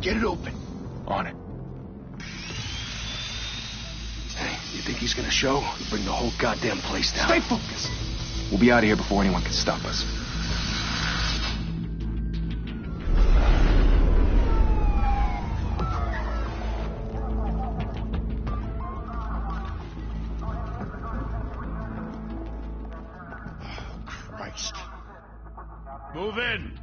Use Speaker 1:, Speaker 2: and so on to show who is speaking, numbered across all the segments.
Speaker 1: Get it open.
Speaker 2: On it.
Speaker 1: Hey, you think he's gonna show? He'll bring the whole goddamn place down.
Speaker 2: Stay focused. We'll be out of here before anyone can stop us.
Speaker 1: Christ.
Speaker 3: Move in.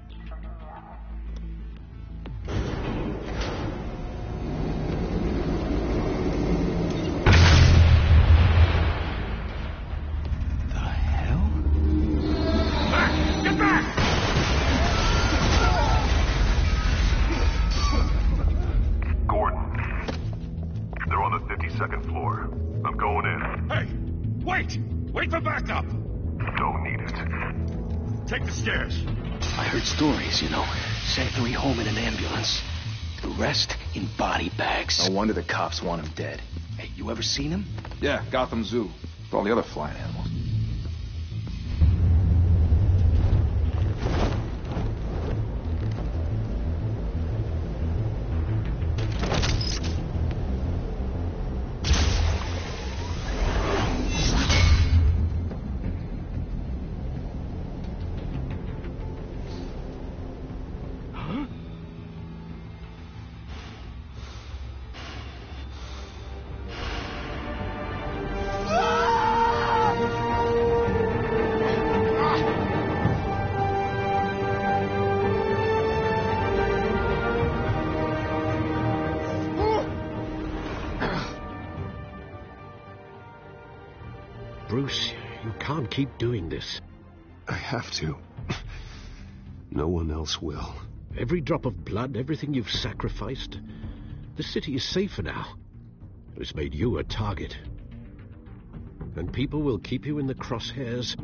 Speaker 3: Wait for backup!
Speaker 4: Don't need it.
Speaker 3: Take the stairs.
Speaker 1: I heard stories, you know. Sent 3 home in an ambulance. The rest in body bags.
Speaker 2: No wonder the cops want him dead.
Speaker 1: Hey, you ever seen him?
Speaker 2: Yeah, Gotham Zoo. With all the other flying animals.
Speaker 5: Bruce, you can't keep doing this.
Speaker 6: I have to. No one else will.
Speaker 5: Every drop of blood, everything you've sacrificed. The city is safer now. It's made you a target. And people will keep you in the crosshairs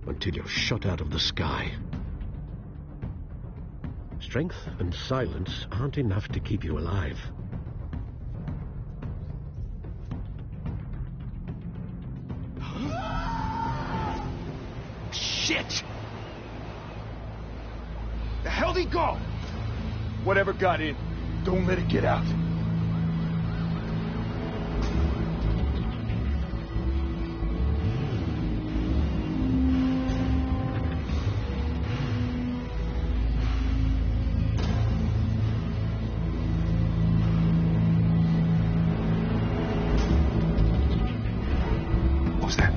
Speaker 5: until you're shot out of the sky. Strength and silence aren't enough to keep you alive.
Speaker 1: Shit!
Speaker 2: The hell'd he go? Whatever got in, don't let it get out. What was that?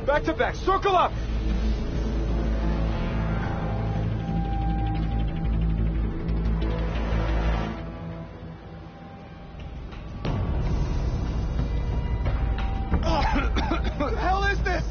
Speaker 2: Back to back, circle up! What the hell is this?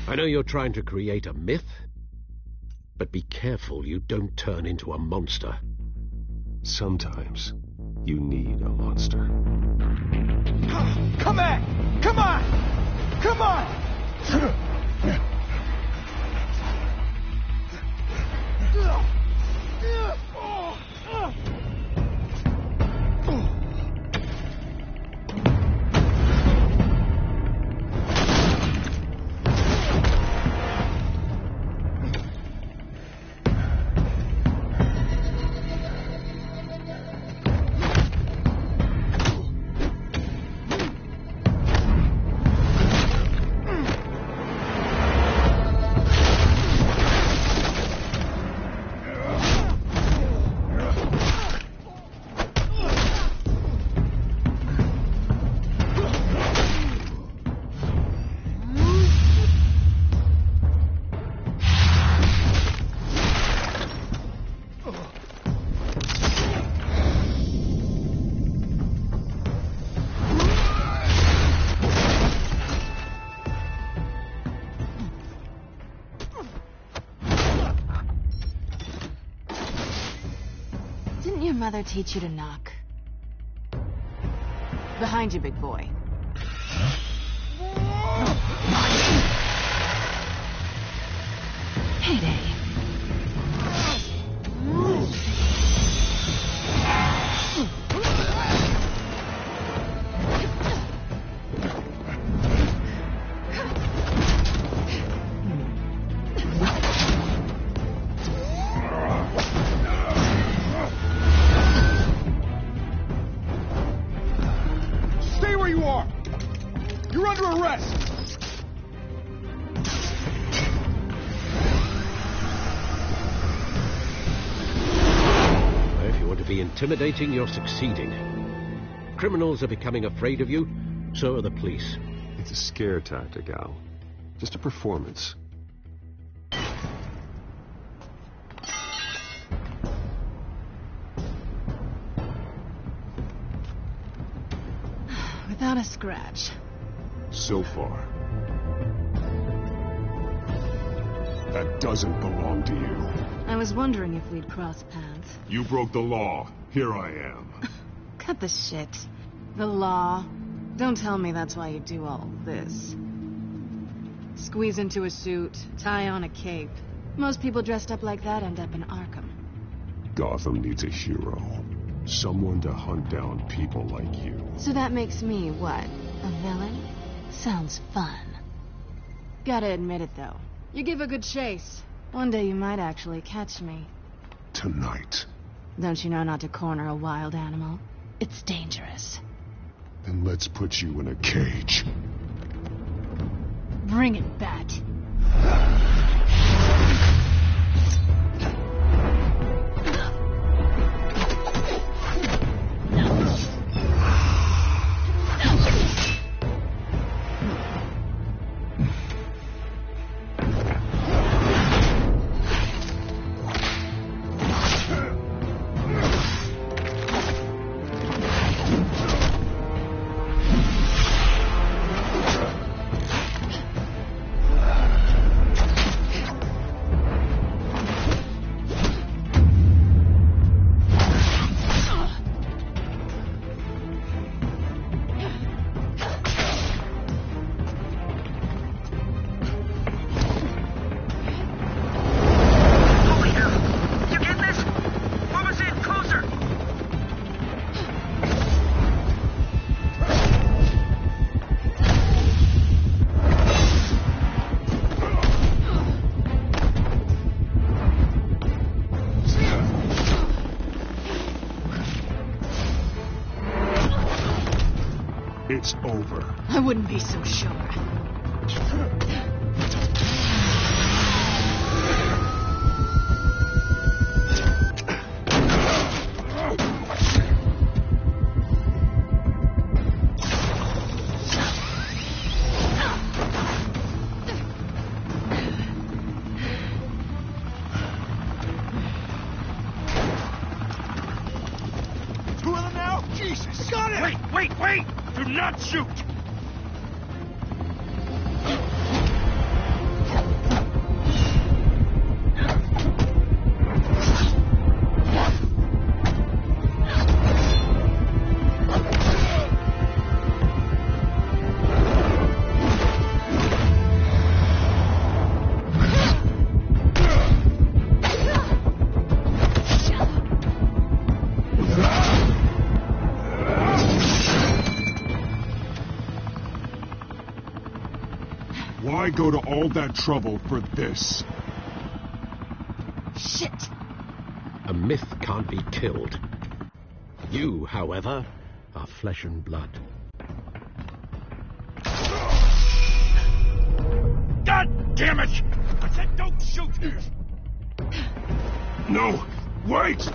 Speaker 5: I know you're trying to create a myth, but be careful you don't turn into a monster.
Speaker 6: Sometimes you need a monster.
Speaker 2: Come on! Come on! Come on!
Speaker 4: mother teach you to knock? Behind you, big boy. Heyday.
Speaker 2: Stay where you are! You're under arrest!
Speaker 5: If you want to be intimidating, you're succeeding. Criminals are becoming afraid of you, so are the police.
Speaker 6: It's a scare tactic, Al. Just a performance.
Speaker 4: Without a scratch.
Speaker 6: So far. That doesn't belong to you.
Speaker 4: I was wondering if we'd cross paths.
Speaker 3: You broke the law. Here I am.
Speaker 4: Cut the shit. The law. Don't tell me that's why you do all this. Squeeze into a suit, tie on a cape. Most people dressed up like that end up in Arkham.
Speaker 6: Gotham needs a hero. Someone to hunt down people like you.
Speaker 4: So that makes me, what, a villain? Sounds fun. Gotta admit it, though. You give a good chase. One day you might actually catch me.
Speaker 6: Tonight.
Speaker 4: Don't you know not to corner a wild animal? It's dangerous.
Speaker 6: Then let's put you in a cage.
Speaker 4: Bring it, Bat.
Speaker 6: It's over.
Speaker 4: I wouldn't be so sure.
Speaker 2: Two of them now? Jesus! Got it!
Speaker 3: Wait! Do not shoot!
Speaker 6: Why go to all that trouble for this?
Speaker 4: Shit!
Speaker 5: A myth can't be killed. You, however, are flesh and blood.
Speaker 3: God damn it! I said don't shoot!
Speaker 6: No! Wait!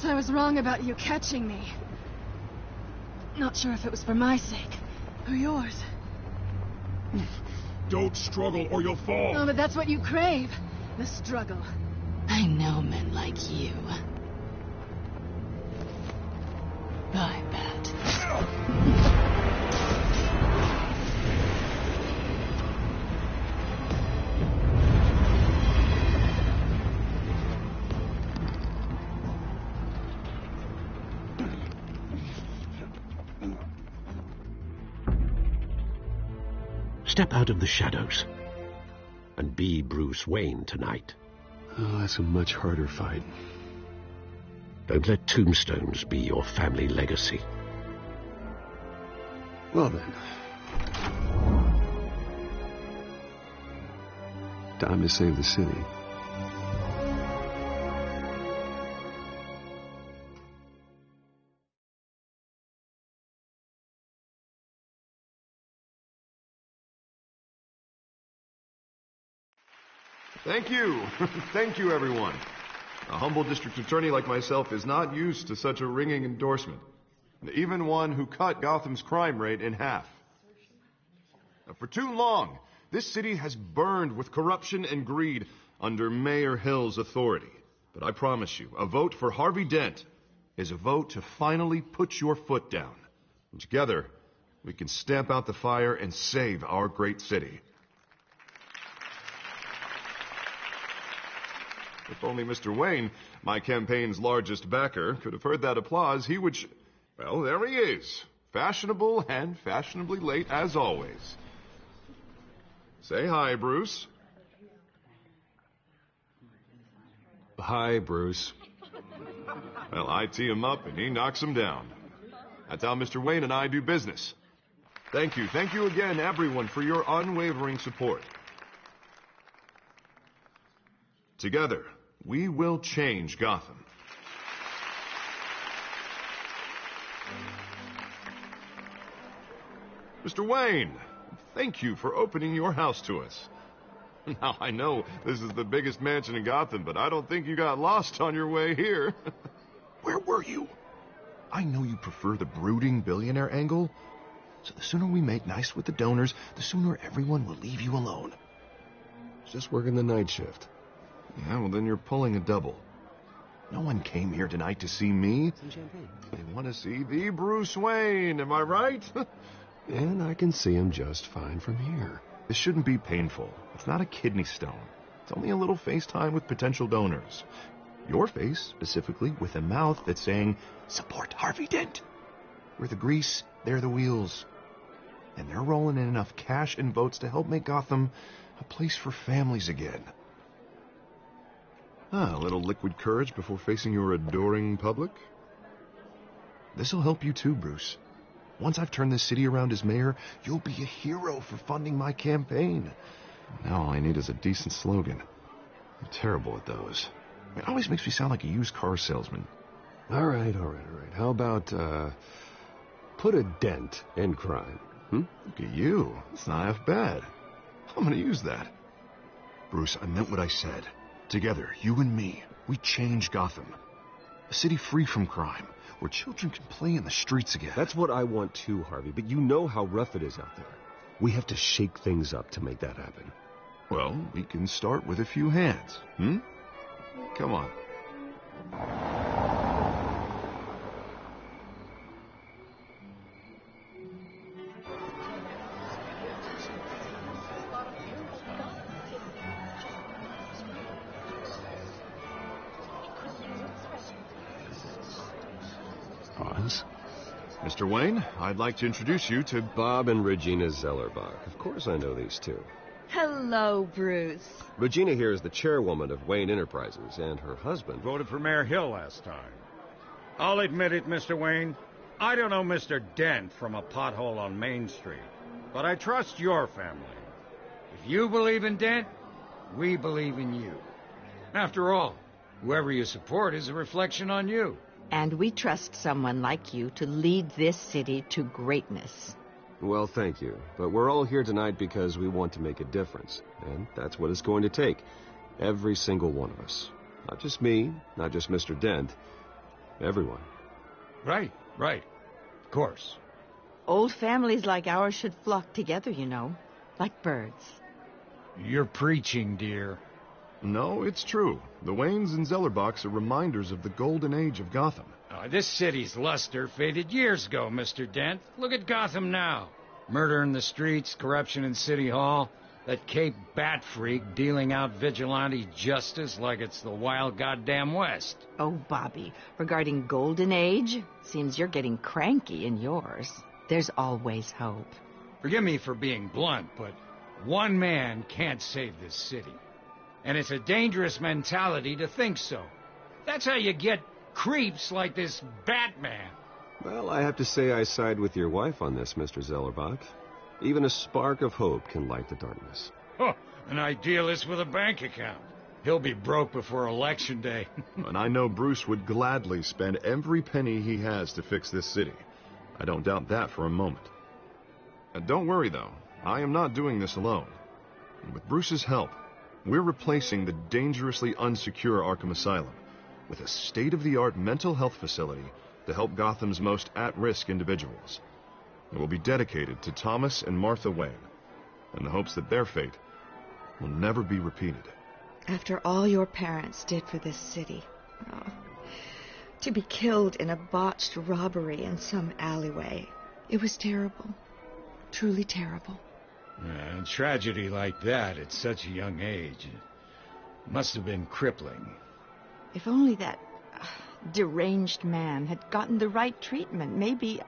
Speaker 4: I was wrong about you catching me. Not sure if it was for my sake or yours.
Speaker 3: Don't struggle or you'll fall.
Speaker 4: Oh, but that's what you crave. The struggle. I know men like you. I bet.
Speaker 5: Step out of the shadows and be Bruce Wayne tonight.
Speaker 6: Oh, that's a much harder fight.
Speaker 5: Don't let tombstones be your family legacy.
Speaker 6: Well then. Time to save the city.
Speaker 7: Thank you. Thank you, everyone. A humble district attorney like myself is not used to such a ringing endorsement. Even one who cut Gotham's crime rate in half. For too long, this city has burned with corruption and greed under Mayor Hill's authority. But I promise you, a vote for Harvey Dent is a vote to finally put your foot down. And together, we can stamp out the fire and save our great city. If only Mr. Wayne, my campaign's largest backer, could have heard that applause, he would... Well, there he is. Fashionable and fashionably late, as always. Say hi, Bruce.
Speaker 6: Hi, Bruce.
Speaker 7: Well, I tee him up and he knocks him down. That's how Mr. Wayne and I do business. Thank you. Thank you again, everyone, for your unwavering support. Together, we will change Gotham. Mr. Wayne, thank you for opening your house to us. Now, I know this is the biggest mansion in Gotham, but I don't think you got lost on your way here. Where were you? I know you prefer the brooding billionaire angle, so the sooner we make nice with the donors, the sooner everyone will leave you alone.
Speaker 6: Just working the night shift.
Speaker 7: Yeah, well, then you're pulling a double. No one came here tonight to see me.
Speaker 6: Some champagne.
Speaker 7: They want to see the Bruce Wayne, am I right?
Speaker 6: And I can see him just fine from here.
Speaker 7: This shouldn't be painful. It's not a kidney stone. It's only a little FaceTime with potential donors. Your face, specifically, with a mouth that's saying, support Harvey Dent. We're the grease, they're the wheels. And they're rolling in enough cash and votes to help make Gotham a place for families again. A little liquid courage before facing your adoring public. This'll help you too, Bruce. Once I've turned this city around as mayor, you'll be a hero for funding my campaign. Now all I need is a decent slogan. I'm terrible at those. It always makes me sound like a used car salesman.
Speaker 6: All right. How about, put a dent in crime?
Speaker 7: Look at you. It's not half bad. I'm gonna use that. Bruce, I meant what I said. Together, you and me, we change Gotham. A city free from crime, where children can play in the streets again.
Speaker 6: That's what I want too, Harvey, but you know how rough it is out there. We have to shake things up to make that happen.
Speaker 7: Well, we can start with a few hands, Come on.
Speaker 6: Pause.
Speaker 7: Mr. Wayne, I'd like to introduce you to...
Speaker 6: Bob and Regina Zellerbach. Of course I know these two.
Speaker 8: Hello, Bruce.
Speaker 6: Regina here is the chairwoman of Wayne Enterprises, and her husband...
Speaker 3: Voted for Mayor Hill last time. I'll admit it, Mr. Wayne. I don't know Mr. Dent from a pothole on Main Street, but I trust your family. If you believe in Dent, we believe in you. After all, whoever you support is a reflection on you.
Speaker 8: And we trust someone like you to lead this city to greatness.
Speaker 6: Well, thank you. But we're all here tonight because we want to make a difference. And that's what it's going to take. Every single one of us. Not just me, not just Mr. Dent,
Speaker 5: Everyone.
Speaker 3: Right. Of course.
Speaker 8: Old families like ours should flock together, you know, like birds.
Speaker 3: You're preaching, dear.
Speaker 7: No, it's true. The Waynes and Zellerbachs are reminders of the golden age of Gotham.
Speaker 3: This city's luster faded years ago, Mr. Dent. Look at Gotham now. Murder in the streets, corruption in City Hall, that Cape Bat freak dealing out vigilante justice like it's the wild goddamn West.
Speaker 8: Oh, Bobby, regarding Golden Age, seems you're getting cranky in yours. There's always hope.
Speaker 3: Forgive me for being blunt, but one man can't save this city. And it's a dangerous mentality to think so. That's how you get creeps like this Batman.
Speaker 5: Well, I have to say I side with your wife on this, Mr. Zellerbach. Even a spark of hope can light the darkness.
Speaker 3: Oh, an idealist with a bank account. He'll be broke before Election Day.
Speaker 7: And I know Bruce would gladly spend every penny he has to fix this city. I don't doubt that for a moment. And don't worry, though. I am not doing this alone. And with Bruce's help, we're replacing the dangerously unsecure Arkham Asylum with a state-of-the-art mental health facility to help Gotham's most at-risk individuals. It will be dedicated to Thomas and Martha Wayne, in the hopes that their fate will never be repeated.
Speaker 9: After all your parents did for this city, to be killed in a botched robbery in some alleyway, it was terrible. Truly terrible.
Speaker 3: A tragedy like that at such a young age must have been crippling.
Speaker 8: If only that deranged man had gotten the right treatment, maybe...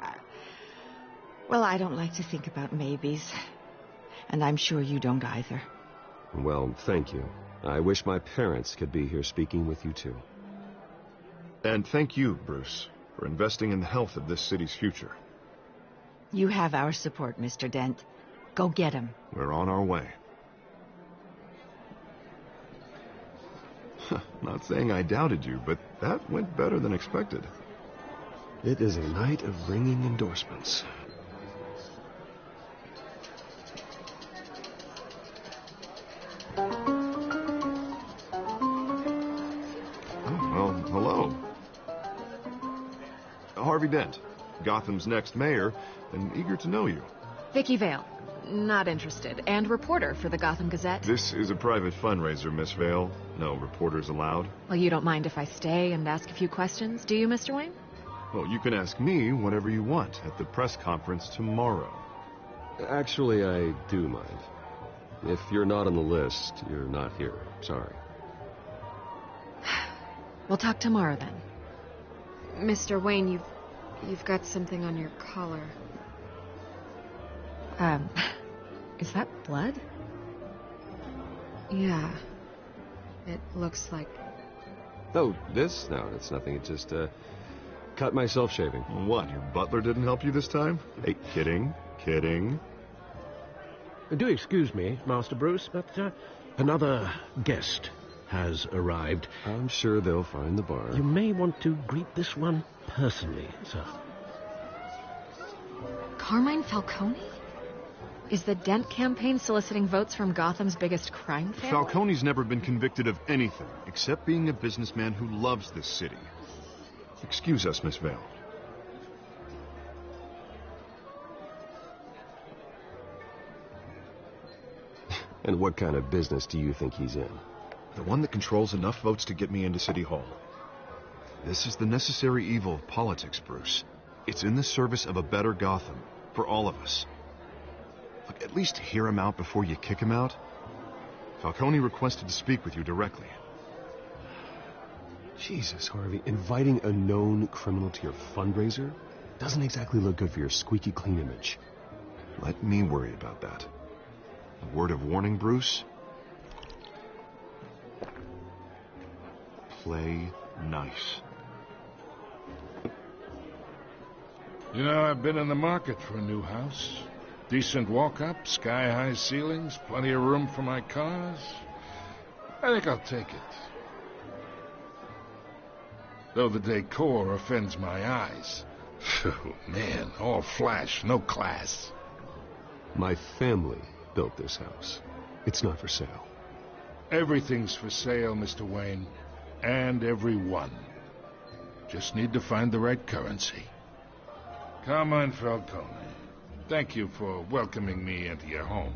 Speaker 8: Well, I don't like to think about maybes. And I'm sure you don't either.
Speaker 5: Well, thank you. I wish my parents could be here speaking with you, too.
Speaker 7: And thank you, Bruce, for investing in the health of this city's future.
Speaker 8: You have our support, Mr. Dent. Go get him.
Speaker 7: We're on our way. Not saying I doubted you, but that went better than expected.
Speaker 5: It is a night of ringing endorsements.
Speaker 7: Well, hello. Harvey Dent, Gotham's next mayor, and eager to know you.
Speaker 4: Vicky Vale. Not interested. And reporter for the Gotham Gazette.
Speaker 7: This is a private fundraiser, Miss Vale. No reporters allowed.
Speaker 4: Well, you don't mind if I stay and ask a few questions, do you, Mr. Wayne?
Speaker 7: Well, you can ask me whatever you want at the press conference tomorrow.
Speaker 5: Actually, I do mind. If you're not on the list, you're not here. Sorry.
Speaker 4: We'll talk tomorrow, then. Mr. Wayne, you've got something on your collar. Is that blood? Yeah. It looks like...
Speaker 5: Oh, this? No, it's nothing. It just, cut myself shaving.
Speaker 7: What, your butler didn't help you this time? Hey, kidding.
Speaker 5: Do excuse me, Master Bruce, but, another guest has arrived. I'm sure they'll find the bar. You may want to greet this one personally, sir.
Speaker 4: Carmine Falcone? Is the Dent campaign soliciting votes from Gotham's biggest crime family?
Speaker 7: Falcone's never been convicted of anything, except being a businessman who loves this city. Excuse us, Miss Vale.
Speaker 5: And what kind of business do you think he's in?
Speaker 7: The one that controls enough votes to get me into City Hall. This is the necessary evil of politics, Bruce. It's in the service of a better Gotham, for all of us. Look, at least hear him out before you kick him out. Falcone requested to speak with you directly.
Speaker 5: Jesus, Harvey, inviting a known criminal to your fundraiser doesn't exactly look good for your squeaky clean image.
Speaker 7: Let me worry about that. A word of warning, Bruce. Play nice.
Speaker 10: You know, I've been in the market for a new house. Decent walk-up, sky-high ceilings, plenty of room for my cars. I think I'll take it. Though the decor offends my eyes. Oh, man, all flash, no class.
Speaker 5: My family built this house. It's not for sale.
Speaker 10: Everything's for sale, Mr. Wayne. And everyone. Just need to find the right currency. Come on, Falcone. Thank you for welcoming me into your home.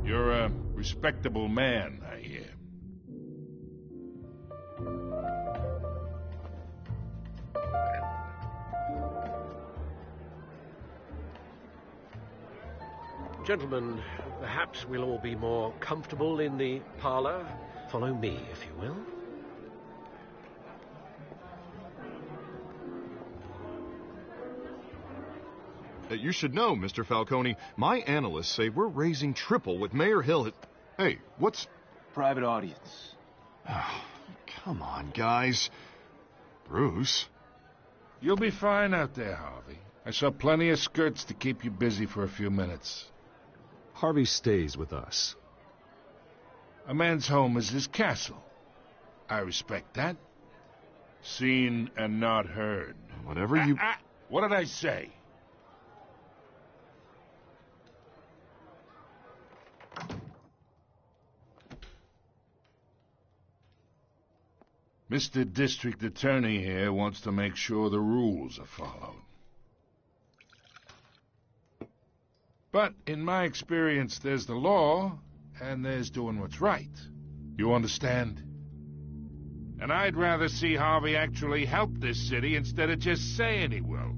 Speaker 10: You're a respectable man, I hear.
Speaker 5: Gentlemen, perhaps we'll all be more comfortable in the parlor. Follow me, if you will.
Speaker 7: You should know, Mr. Falcone, my analysts say we're raising triple with Mayor Hill. Hey, what's...
Speaker 1: Private audience.
Speaker 7: Come on, guys. Bruce?
Speaker 10: You'll be fine out there, Harvey. I saw plenty of skirts to keep you busy for a few minutes.
Speaker 6: Harvey stays with us.
Speaker 10: A man's home is his castle. I respect that. Seen and not heard.
Speaker 7: Whatever you...
Speaker 10: What did I say? Mr. District Attorney here wants to make sure the rules are followed. But in my experience, there's the law, and there's doing what's right. You understand? And I'd rather see Harvey actually help this city instead of just saying he will.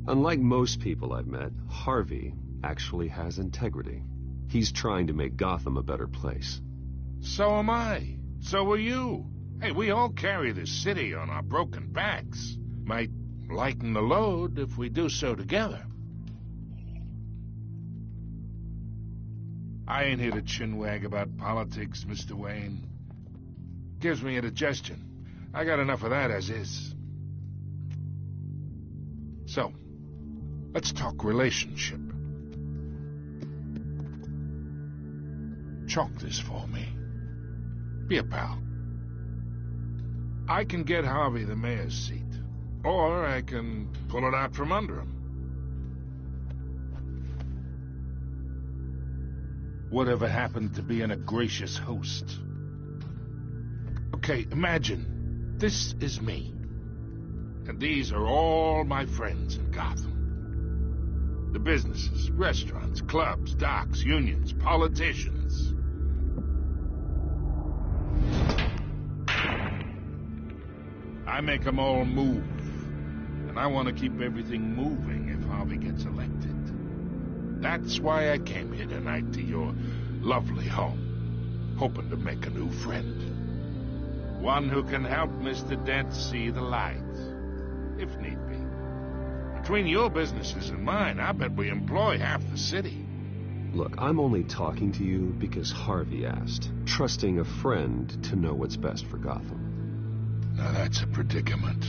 Speaker 6: Unlike most people I've met, Harvey actually has integrity. He's trying to make Gotham a better place.
Speaker 10: So am I. So are you. Hey, we all carry this city on our broken backs. Might lighten the load if we do so together. I ain't here to chinwag about politics, Mr. Wayne. Gives me indigestion. I got enough of that as is. So, let's talk relationship. Chalk this for me. Be a pal. I can get Harvey the mayor's seat, or I can pull it out from under him. Whatever happened to being a gracious host? Okay, imagine this is me, and these are all my friends in Gotham. The businesses, restaurants, clubs, docks, unions, politicians. I make them all move, and I want to keep everything moving if Harvey gets elected. That's why I came here tonight to your lovely home, hoping to make a new friend. One who can help Mr. Dent see the light, if need be. Between your businesses and mine, I bet we employ half the city.
Speaker 6: Look, I'm only talking to you because Harvey asked, trusting a friend to know what's best for Gotham.
Speaker 10: Now that's a predicament.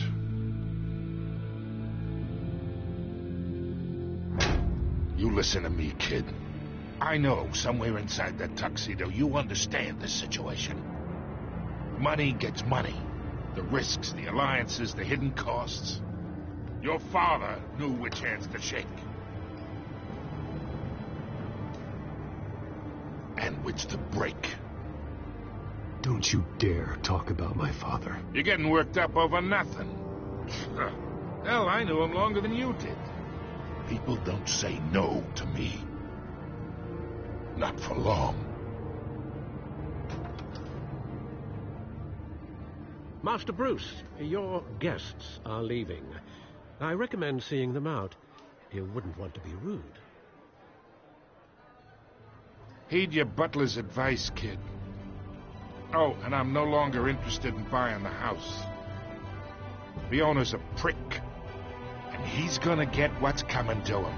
Speaker 10: You listen to me, kid. I know somewhere inside that tuxedo you understand the situation. Money gets money. The risks, the alliances, the hidden costs. Your father knew which hands to shake. And which to break.
Speaker 6: Don't you dare talk about my father.
Speaker 10: You're getting worked up over nothing. Hell, I knew him longer than you did. People don't say no to me. Not for long.
Speaker 5: Master Bruce, your guests are leaving. I recommend seeing them out. You wouldn't want to be rude.
Speaker 10: Heed your butler's advice, kid. Oh, and I'm no longer interested in buying the house. The owner's a prick, and he's gonna get what's coming to him.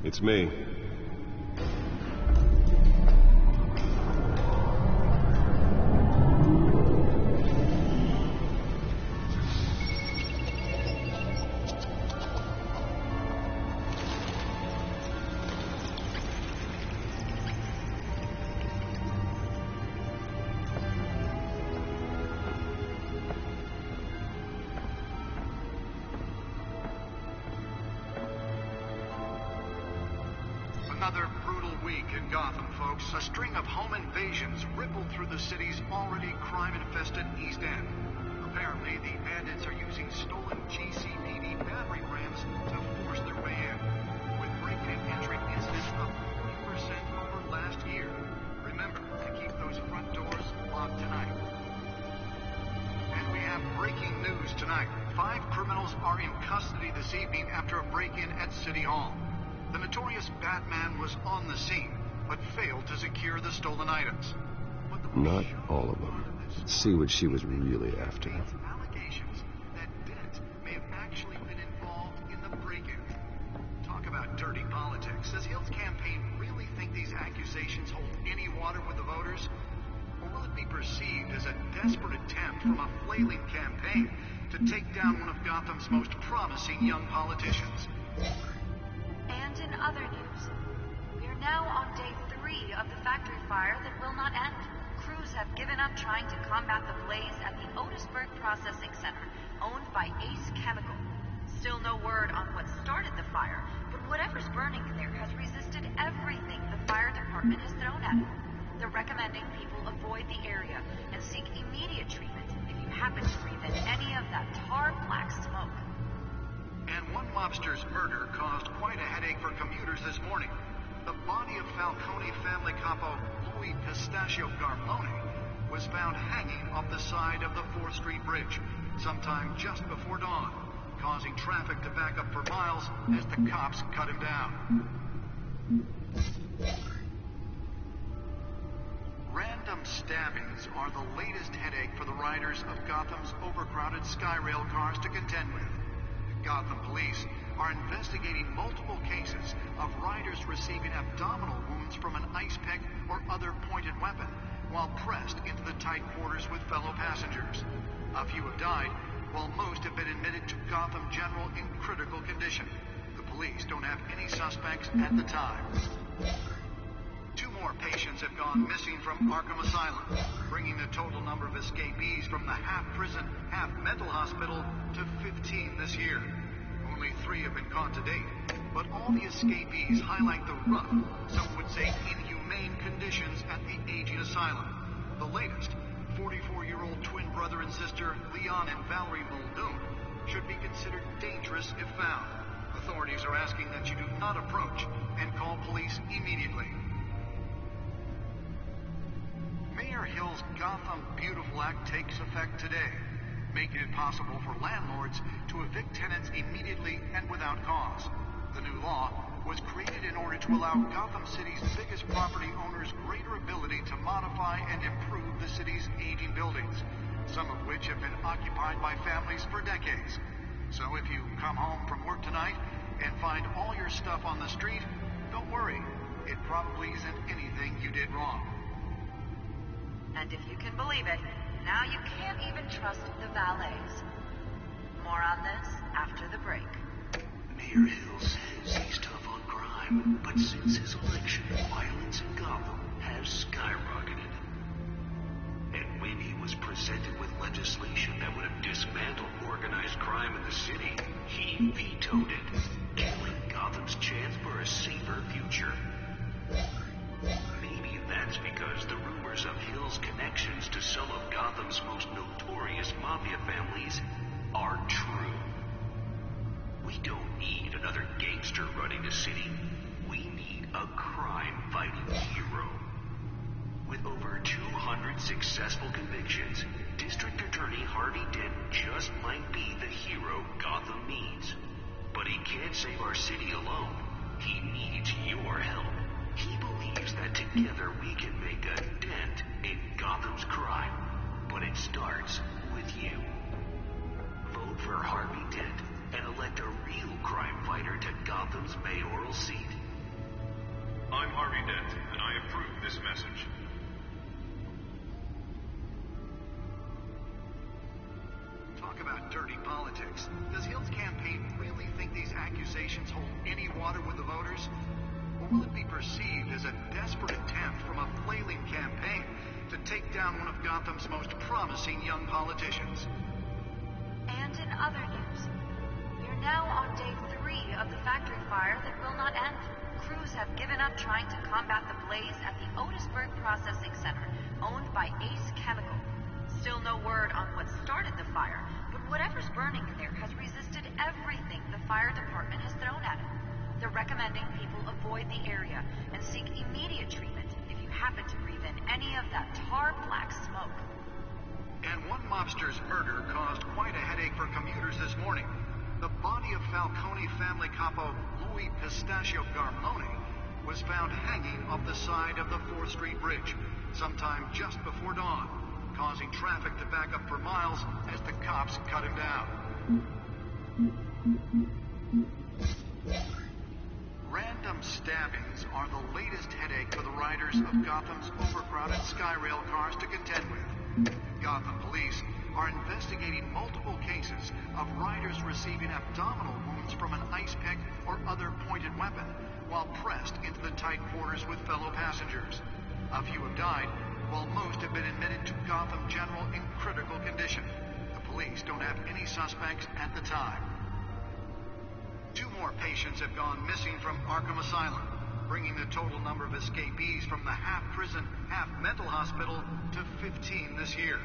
Speaker 6: It's me.
Speaker 11: Another brutal week in Gotham, folks. A string of home invasions rippled through the city's already crime-infested East End. Apparently, the bandits are using stolen GCPD battering rams to force their way in, with break-in and entry incidents up 40% over last year. Remember to keep those front doors locked tonight. And we have breaking news tonight. 5 criminals are in custody this evening after a break-in at City Hall. The notorious Batman was on the scene, but failed to secure the stolen items.
Speaker 6: Not all of them. Let's see what she was really after.
Speaker 11: Allegations that Dent may have actually been involved in the break-in. Talk about dirty politics. Does Hill's campaign really think these accusations hold any water with the voters? Or will it be perceived as a desperate attempt from a flailing campaign to take down one of Gotham's most promising young politicians?
Speaker 12: And in other news, we are now on day 3 of the factory fire that will not end. Crews have given up trying to combat the blaze at the Otisburg Processing Center, owned by Ace Chemical. Still no word on what started the fire, but whatever's burning in there has resisted everything the fire department has thrown at it. They're recommending people avoid the area and seek immediate treatment if you happen to breathe in any of that tar black smoke.
Speaker 11: And one mobster's murder caused quite a headache for commuters this morning. The body of Falcone family capo Louis Pistachio Garmone was found hanging off the side of the 4th Street Bridge sometime just before dawn, causing traffic to back up for miles as the cops cut him down. Random stabbings are the latest headache for the riders of Gotham's overcrowded Skyrail cars to contend with. Gotham police are investigating multiple cases of riders receiving abdominal wounds from an ice pick or other pointed weapon while pressed into the tight quarters with fellow passengers. A few have died, while most have been admitted to Gotham General in critical condition. The police don't have any suspects at the time. 2 more patients have gone missing from Arkham Asylum, bringing the total number of escapees from the half-prison, half-mental hospital to 15 this year. Only 3 have been caught to date, but all the escapees highlight the rough, some would say inhumane conditions at the aging asylum. The latest, 44-year-old twin brother and sister Leon and Valerie Muldoon, should be considered dangerous if found. Authorities are asking that you do not approach and call police immediately. Mayor Hill's Gotham Beautiful Act takes effect today, making it possible for landlords to evict tenants immediately and without cause. The new law was created in order to allow Gotham City's biggest property owners greater ability to modify and improve the city's aging buildings, some of which have been occupied by families for decades. So if you come home from work tonight and find all your stuff on the street, don't worry. It probably isn't anything you did wrong.
Speaker 12: And if you can believe it, now you can't even trust the valets. More on this after the break.
Speaker 1: Mayor Hill says he's tough on crime, but since his election, violence in Gotham has skyrocketed. And when he was presented with legislation that would have dismantled organized crime in the city, he vetoed it, killing Gotham's chance for a safer future. Maybe that's because the rumors of Hill's connections to some of Gotham's most notorious mafia families are true. We don't need another gangster running the city. We need a crime-fighting hero. With over 200 successful convictions, District Attorney Harvey Dent just might be the hero Gotham needs. But he can't save our city alone. He needs your help. He believes that together we can make a dent in Gotham's crime. But it starts with you. Vote for Harvey Dent and elect a real crime fighter to Gotham's mayoral seat.
Speaker 13: I'm Harvey Dent, and I approve this message.
Speaker 11: Talk about dirty politics. Does Hill's campaign really think these accusations hold any water with the voters? Or will it be perceived as a desperate attempt from a flailing campaign to take down one of Gotham's most promising young politicians?
Speaker 12: And in other news, we're now on day 3 of the factory fire that will not end. Crews have given up trying to combat the blaze at the Otisburg Processing Center, owned by Ace Chemical. Still no word on what started the fire, but whatever's burning in there has resisted everything the fire department has thrown at it. They're recommending people avoid the area and seek immediate treatment if you happen to breathe in any of that tar black smoke.
Speaker 11: And one mobster's murder caused quite a headache for commuters this morning. The body of Falcone family capo Louis Pistachio Garmone was found hanging off the side of the 4th Street Bridge sometime just before dawn, causing traffic to back up for miles as the cops cut him down. Random stabbings are the latest headache for the riders of Gotham's overcrowded Skyrail cars to contend with. Gotham police are investigating multiple cases of riders receiving abdominal wounds from an ice pick or other pointed weapon while pressed into the tight quarters with fellow passengers. A few have died, while most have been admitted to Gotham General in critical condition. The police don't have any suspects at the time. 2 more patients have gone missing from Arkham Asylum, bringing the total number of escapees from the half-prison, half-mental hospital to 15 this year.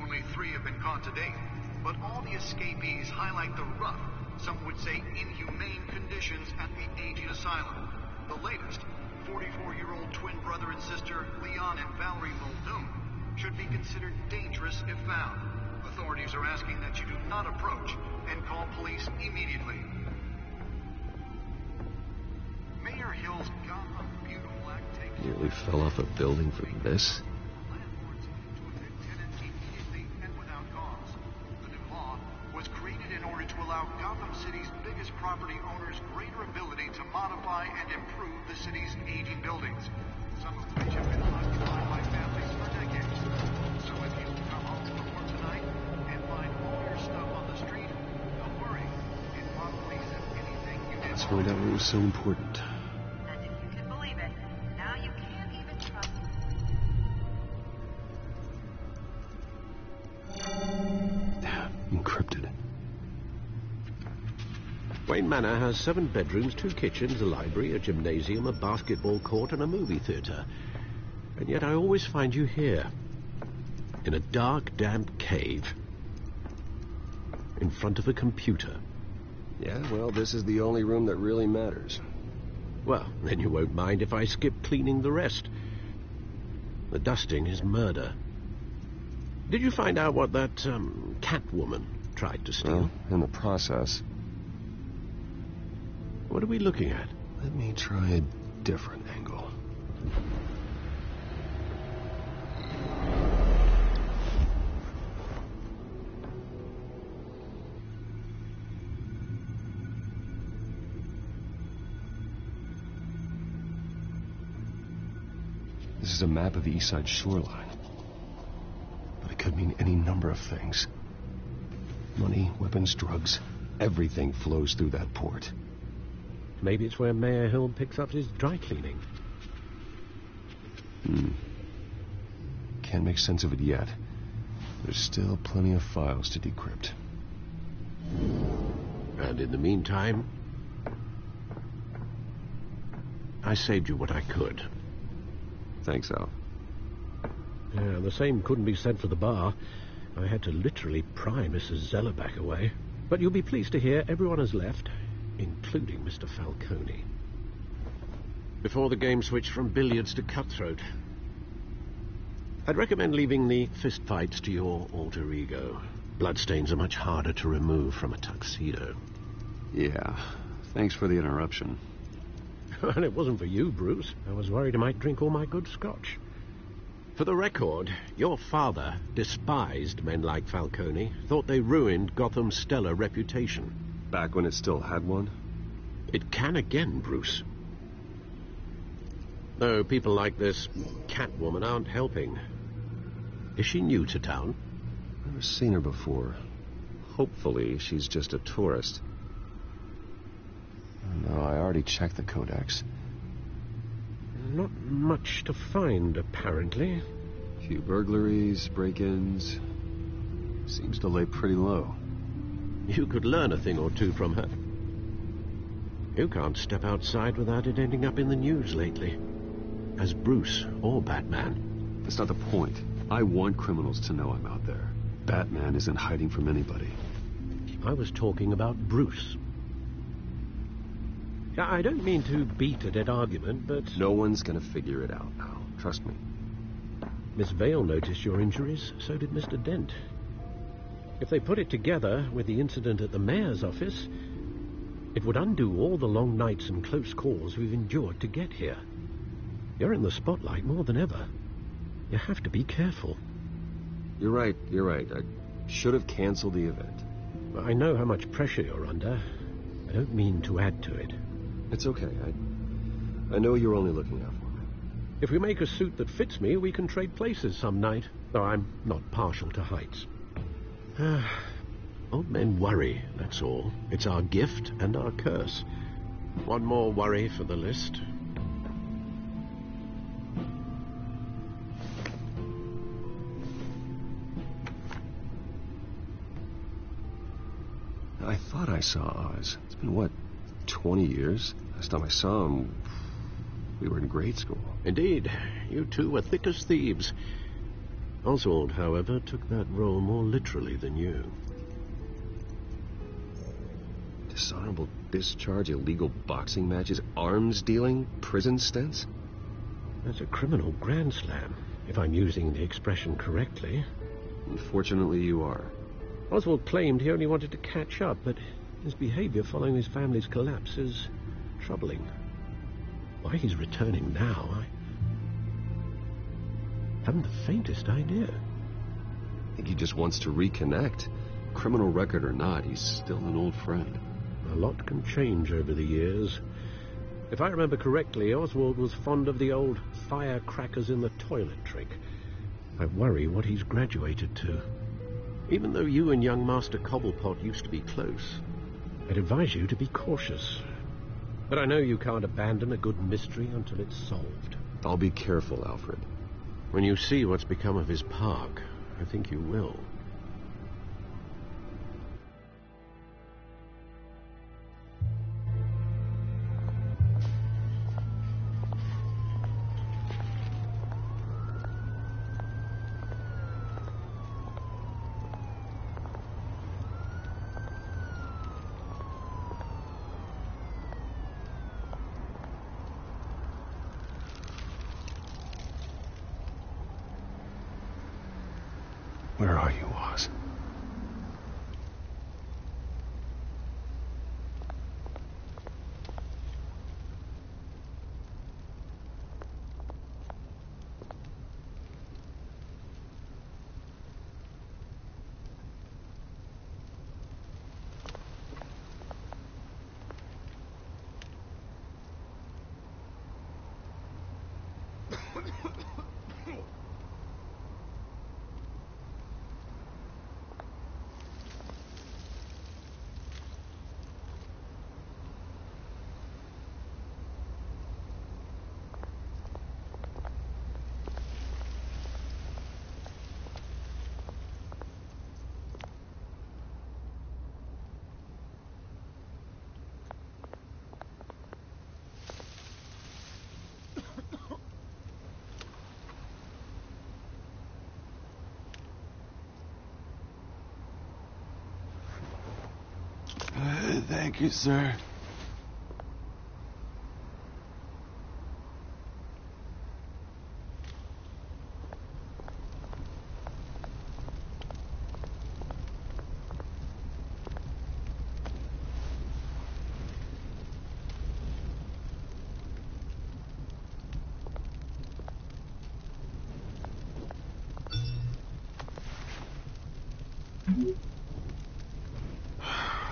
Speaker 11: Only 3 have been caught to date, but all the escapees highlight the rough, some would say inhumane conditions at the aging asylum. The latest, 44-year-old twin brother and sister Leon and Valerie Muldoon, should be considered dangerous if found. Authorities are asking that you do not approach and call police immediately. Mayor Hill's Gotham Beautiful Act takes...
Speaker 6: Nearly fell off a building for this?
Speaker 11: Landlords to evict tenants immediately and without cause. The new law was created in order to allow Gotham City's biggest property owners greater ability to modify and improve the city's aging buildings, some of which have been occupied by families for decades. So if you come home from work tonight and find all your stuff on the street, don't worry. It probably isn't anything you did.
Speaker 6: Let's find out what was so important.
Speaker 12: And if you can believe it, now you can't even trust
Speaker 6: Encrypted.
Speaker 5: Wayne Manor has 7 bedrooms, 2 kitchens, a library, a gymnasium, a basketball court, and a movie theatre. And yet I always find you here, in a dark, damp cave, in front of a computer.
Speaker 6: Yeah, well, this is the only room that really matters.
Speaker 5: Well, then you won't mind if I skip cleaning the rest. The dusting is murder. Did you find out what that, Catwoman tried to steal?
Speaker 6: Well, in the process.
Speaker 5: What are we looking at?
Speaker 6: Let me try a different angle. This is a map of the East Side shoreline. But it could mean any number of things. Money, weapons, drugs, everything flows through that port.
Speaker 5: Maybe it's where Mayor Hill picks up his dry cleaning.
Speaker 6: Can't make sense of it yet. There's still plenty of files to decrypt.
Speaker 5: And in the meantime, I saved you what I could.
Speaker 6: Thanks, Al.
Speaker 5: Yeah, the same couldn't be said for the bar. I had to literally pry Mrs. Zellerback away. But you'll be pleased to hear everyone has left, including Mr. Falcone. Before the game switched from billiards to cutthroat. I'd recommend leaving the fistfights to your alter ego. Bloodstains are much harder to remove from a tuxedo.
Speaker 6: Yeah, thanks for the interruption.
Speaker 5: Well, it wasn't for you, Bruce. I was worried I might drink all my good scotch. For the record, your father despised men like Falcone, thought they ruined Gotham's stellar reputation.
Speaker 6: Back when it still had one?
Speaker 5: It can again, Bruce. Though people like this Catwoman aren't helping. Is she new to town?
Speaker 6: Never seen her before. Hopefully, she's just a tourist. No, I already checked the codex.
Speaker 5: Not much to find, apparently.
Speaker 6: A few burglaries, break-ins. Seems to lay pretty low.
Speaker 5: You could learn a thing or two from her. You can't step outside without it ending up in the news lately. As Bruce or Batman.
Speaker 6: That's not the point. I want criminals to know I'm out there. Batman isn't hiding from anybody.
Speaker 5: I was talking about Bruce. I don't mean to beat a dead argument, but...
Speaker 6: No one's gonna figure it out now. Trust me.
Speaker 5: Miss Vale noticed your injuries, so did Mr. Dent. If they put it together with the incident at the mayor's office, it would undo all the long nights and close calls we've endured to get here. You're in the spotlight more than ever. You have to be careful.
Speaker 6: You're right. I should have canceled the event.
Speaker 5: I know how much pressure you're under. I don't mean to add to it.
Speaker 6: It's okay. I know you're only looking out for me.
Speaker 5: If we make a suit that fits me, we can trade places some night. Though I'm not partial to heights. Old men worry, that's all. It's our gift and our curse. One more worry for the list.
Speaker 6: I thought I saw Oz. It's been, what, 20 years? Last time I saw him, we were in grade school.
Speaker 5: Indeed. You two were thick as thieves. Oswald, however, took that role more literally than you.
Speaker 6: Dishonorable discharge, illegal boxing matches, arms dealing, prison stints?
Speaker 5: That's a criminal grand slam, if I'm using the expression correctly.
Speaker 6: Unfortunately, you are.
Speaker 5: Oswald claimed he only wanted to catch up, but his behavior following his family's collapse is troubling. Why he's returning now, I haven't the faintest idea.
Speaker 6: I think he just wants to reconnect. Criminal record or not, he's still an old friend.
Speaker 5: A lot can change over the years. If I remember correctly, Oswald was fond of the old firecrackers in the toilet trick. I worry what he's graduated to. Even though you and young Master Cobblepot used to be close, I'd advise you to be cautious. But I know you can't abandon a good mystery until it's solved.
Speaker 6: I'll be careful, Alfred.
Speaker 5: When you see what's become of his park, I think you will.
Speaker 6: Where are you, Oz?
Speaker 2: Thank you, sir.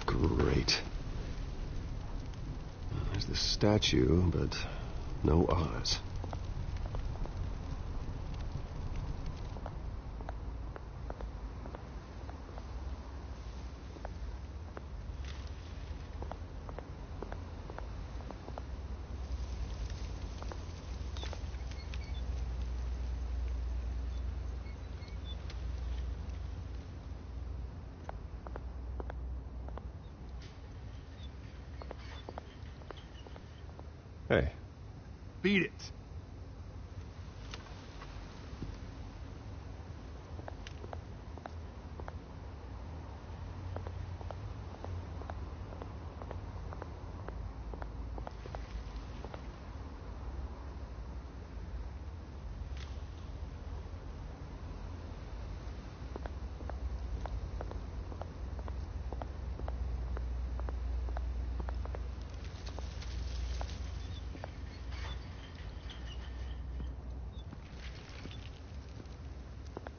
Speaker 6: Great. There's the statue, but no Oz. Hey.
Speaker 2: Beat it.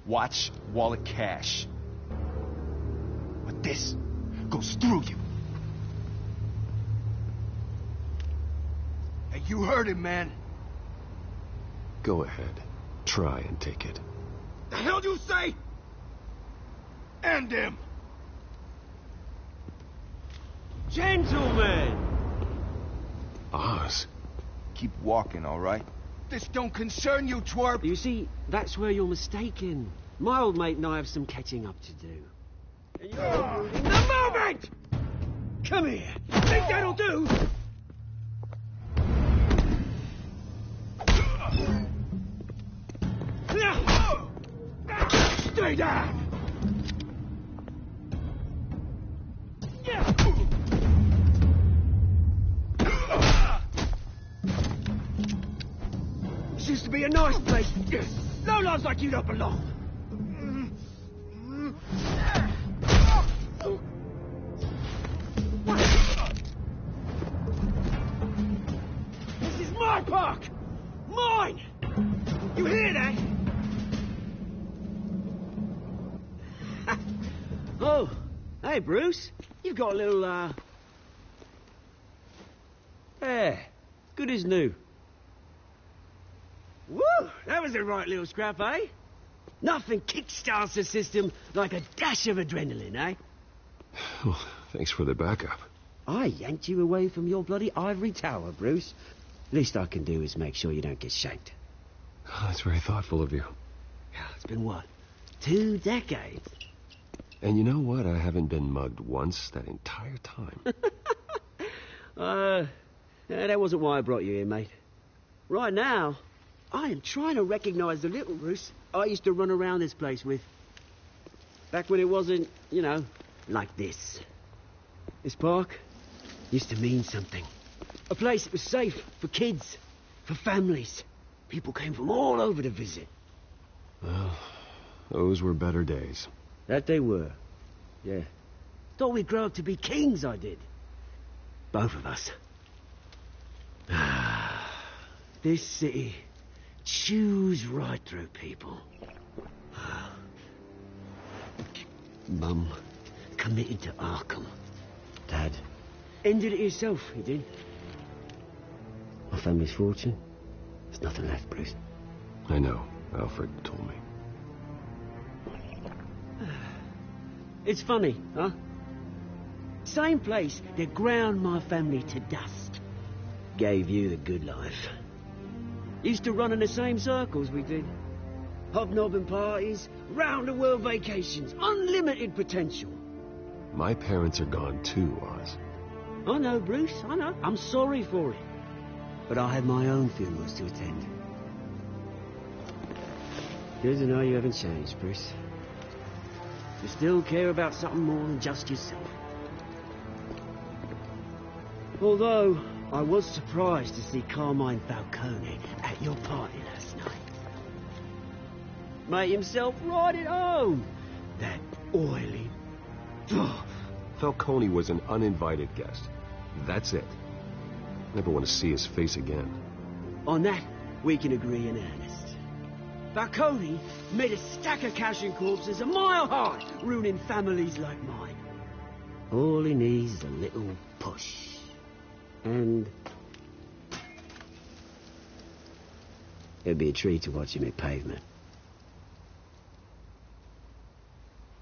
Speaker 2: Watch wallet cash. But this goes through you. Hey, you heard him, man.
Speaker 6: Go ahead. Try and take it.
Speaker 2: The hell do you say? End him.
Speaker 14: Gentlemen!
Speaker 6: Oz.
Speaker 2: Keep walking, all right? This don't concern you, twerp.
Speaker 14: You see, that's where you're mistaken. My old mate and I have some catching up to do. And you're in the moment! Come here. Think that'll do?
Speaker 2: Stay down.
Speaker 14: This used to be a nice place. No lives like you don't belong. This is my park! Mine! You hear that? Oh, hey, Bruce. You've got a little, Yeah, good as new. Woo! That was a right little scrap, eh? Nothing kickstarts the system like a dash of adrenaline, eh?
Speaker 6: Well, thanks for the backup.
Speaker 14: I yanked you away from your bloody ivory tower, Bruce. Least I can do is make sure you don't get shanked.
Speaker 6: Oh, that's very thoughtful of you.
Speaker 14: It's been what? 2 decades?
Speaker 6: And you know what? I haven't been mugged once that entire time.
Speaker 14: That wasn't why I brought you here, mate. Right now, I am trying to recognize the little Bruce I used to run around this place with. Back when it wasn't, you know, like this. This park used to mean something. A place that was safe for kids, for families. People came from all over to visit.
Speaker 6: Well, those were better days.
Speaker 14: That they were. Yeah. Thought we'd grow up to be kings, I did. Both of us. This city chews right through people. Mum committed to Arkham. Dad ended it himself, he did. My family's fortune. There's nothing left, Bruce.
Speaker 6: I know. Alfred told me.
Speaker 14: It's funny, huh? Same place that ground my family to dust. Gave you the good life. Used to run in the same circles we did. Hobnobbing parties, round-the-world vacations, unlimited potential.
Speaker 6: My parents are gone too, Oz.
Speaker 14: I know, Bruce, I know. I'm sorry for it. But I had my own funerals to attend. Good to know you haven't changed, Bruce. You still care about something more than just yourself. Although, I was surprised to see Carmine Falcone at your party last night. Made himself right at home. That oily...
Speaker 6: Falcone was an uninvited guest. That's it. Never want to see his face again.
Speaker 14: On that, we can agree in earnest. Falcone made a stack of cash and corpses a mile high, ruining families like mine. All he needs is a little push. And... it'd be a treat to watch him hit pavement.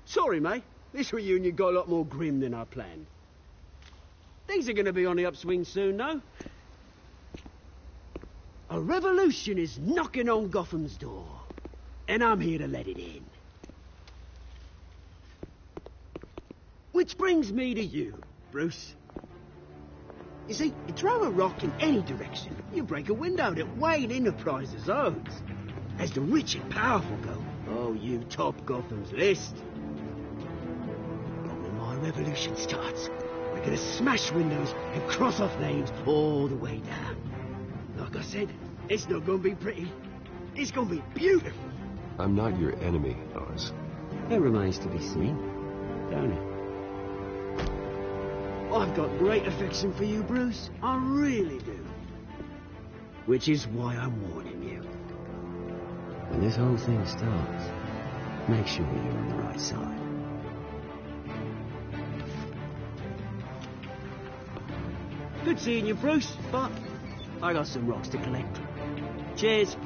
Speaker 14: Sorry, mate. This reunion got a lot more grim than I planned. Things are going to be on the upswing soon, though. A revolution is knocking on Gotham's door. And I'm here to let it in. Which brings me to you, Bruce. You see, you throw a rock in any direction, you break a window that Wayne Enterprises owns. As the rich and powerful go, oh, you top Gotham's list. But when my revolution starts, we're gonna smash windows and cross off names all the way down. Like I said, it's not gonna be pretty. It's gonna be beautiful.
Speaker 6: I'm not your enemy, Oz.
Speaker 14: It remains to be seen, don't it? I've got great affection for you, Bruce. I really do. Which is why I'm warning you. When this whole thing starts, make sure you're on the right side. Good seeing you, Bruce, but I got some rocks to collect. Cheers.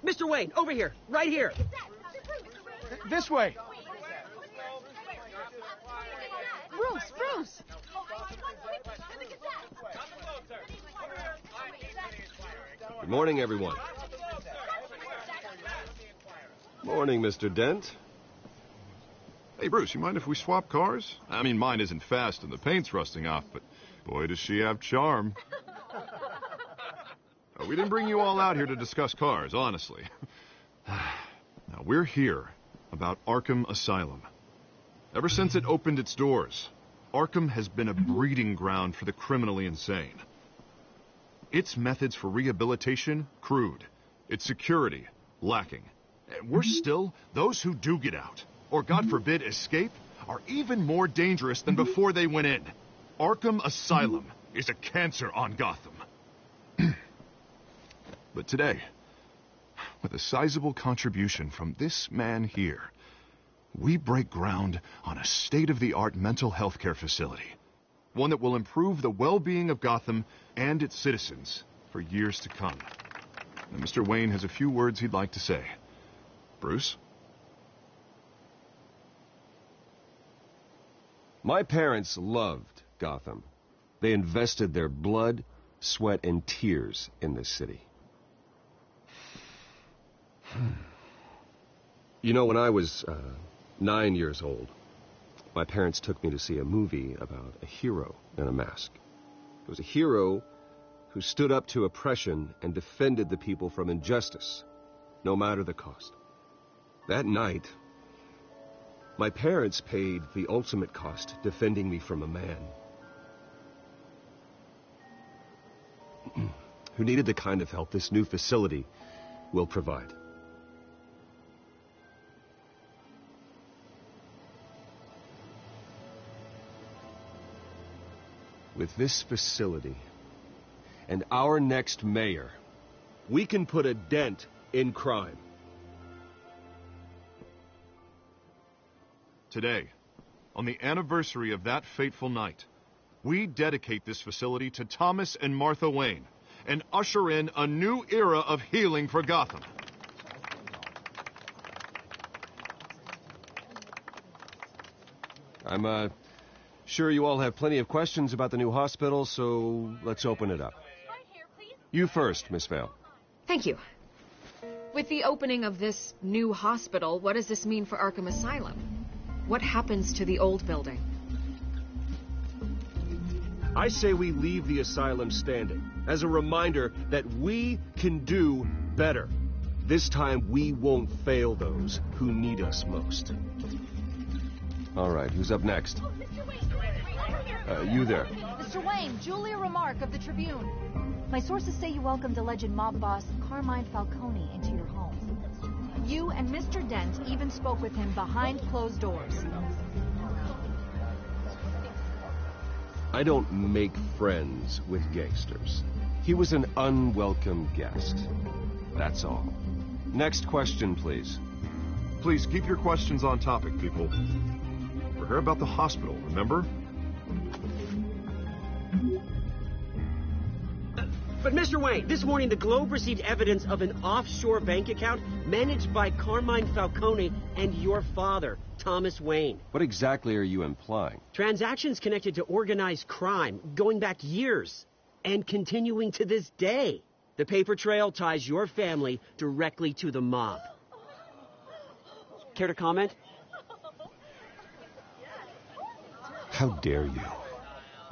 Speaker 14: Mr. Wayne, over here, right here.
Speaker 2: This way.
Speaker 4: Bruce!
Speaker 6: Good morning, everyone. Morning, Mr. Dent.
Speaker 7: Hey, Bruce, you mind if we swap cars? I mean, mine isn't fast and the paint's rusting off, but boy, does she have charm. We didn't bring you all out here to discuss cars, honestly. Now, we're here about Arkham Asylum. Ever since it opened its doors, Arkham has been a breeding ground for the criminally insane. Its methods for rehabilitation, crude. Its security, lacking. And worse still, those who do get out, or God forbid escape, are even more dangerous than before they went in. Arkham Asylum is a cancer on Gotham. But today, with a sizable contribution from this man here, we break ground on a state-of-the-art mental health care facility. One that will improve the well-being of Gotham and its citizens for years to come. And Mr. Wayne has a few words he'd like to say. Bruce?
Speaker 6: My parents loved Gotham. They invested their blood, sweat, and tears in this city. You know, when I was 9 years old, my parents took me to see a movie about a hero in a mask. It was a hero who stood up to oppression and defended the people from injustice, no matter the cost. That night, my parents paid the ultimate cost defending me from a man who needed the kind of help this new facility will provide. With this facility and our next mayor, we can put a dent in crime.
Speaker 7: Today, on the anniversary of that fateful night, we dedicate this facility to Thomas and Martha Wayne and usher in a new era of healing for Gotham.
Speaker 6: I'm sure you all have plenty of questions about the new hospital, so let's open it up. You first, Miss Vale.
Speaker 15: Thank you. With the opening of this new hospital, what does this mean for Arkham Asylum? What happens to the old building?
Speaker 6: I say we leave the asylum standing as a reminder that we can do better. This time we won't fail those who need us most. All right, who's up next? You there.
Speaker 16: Mr. Wayne, Julia Remark of the Tribune. My sources say you welcomed alleged mob boss Carmine Falcone into your home. You and Mr. Dent even spoke with him behind closed doors.
Speaker 6: I don't make friends with gangsters. He was an unwelcome guest. That's all. Next question, please.
Speaker 7: Please keep your questions on topic, people. We're here about the hospital, remember?
Speaker 14: But Mr. Wayne, this morning the Globe received evidence of an offshore bank account managed by Carmine Falcone and your father, Thomas Wayne.
Speaker 6: What exactly are you implying?
Speaker 14: Transactions connected to organized crime, going back years, and continuing to this day. The paper trail ties your family directly to the mob. Care to comment?
Speaker 6: How dare you?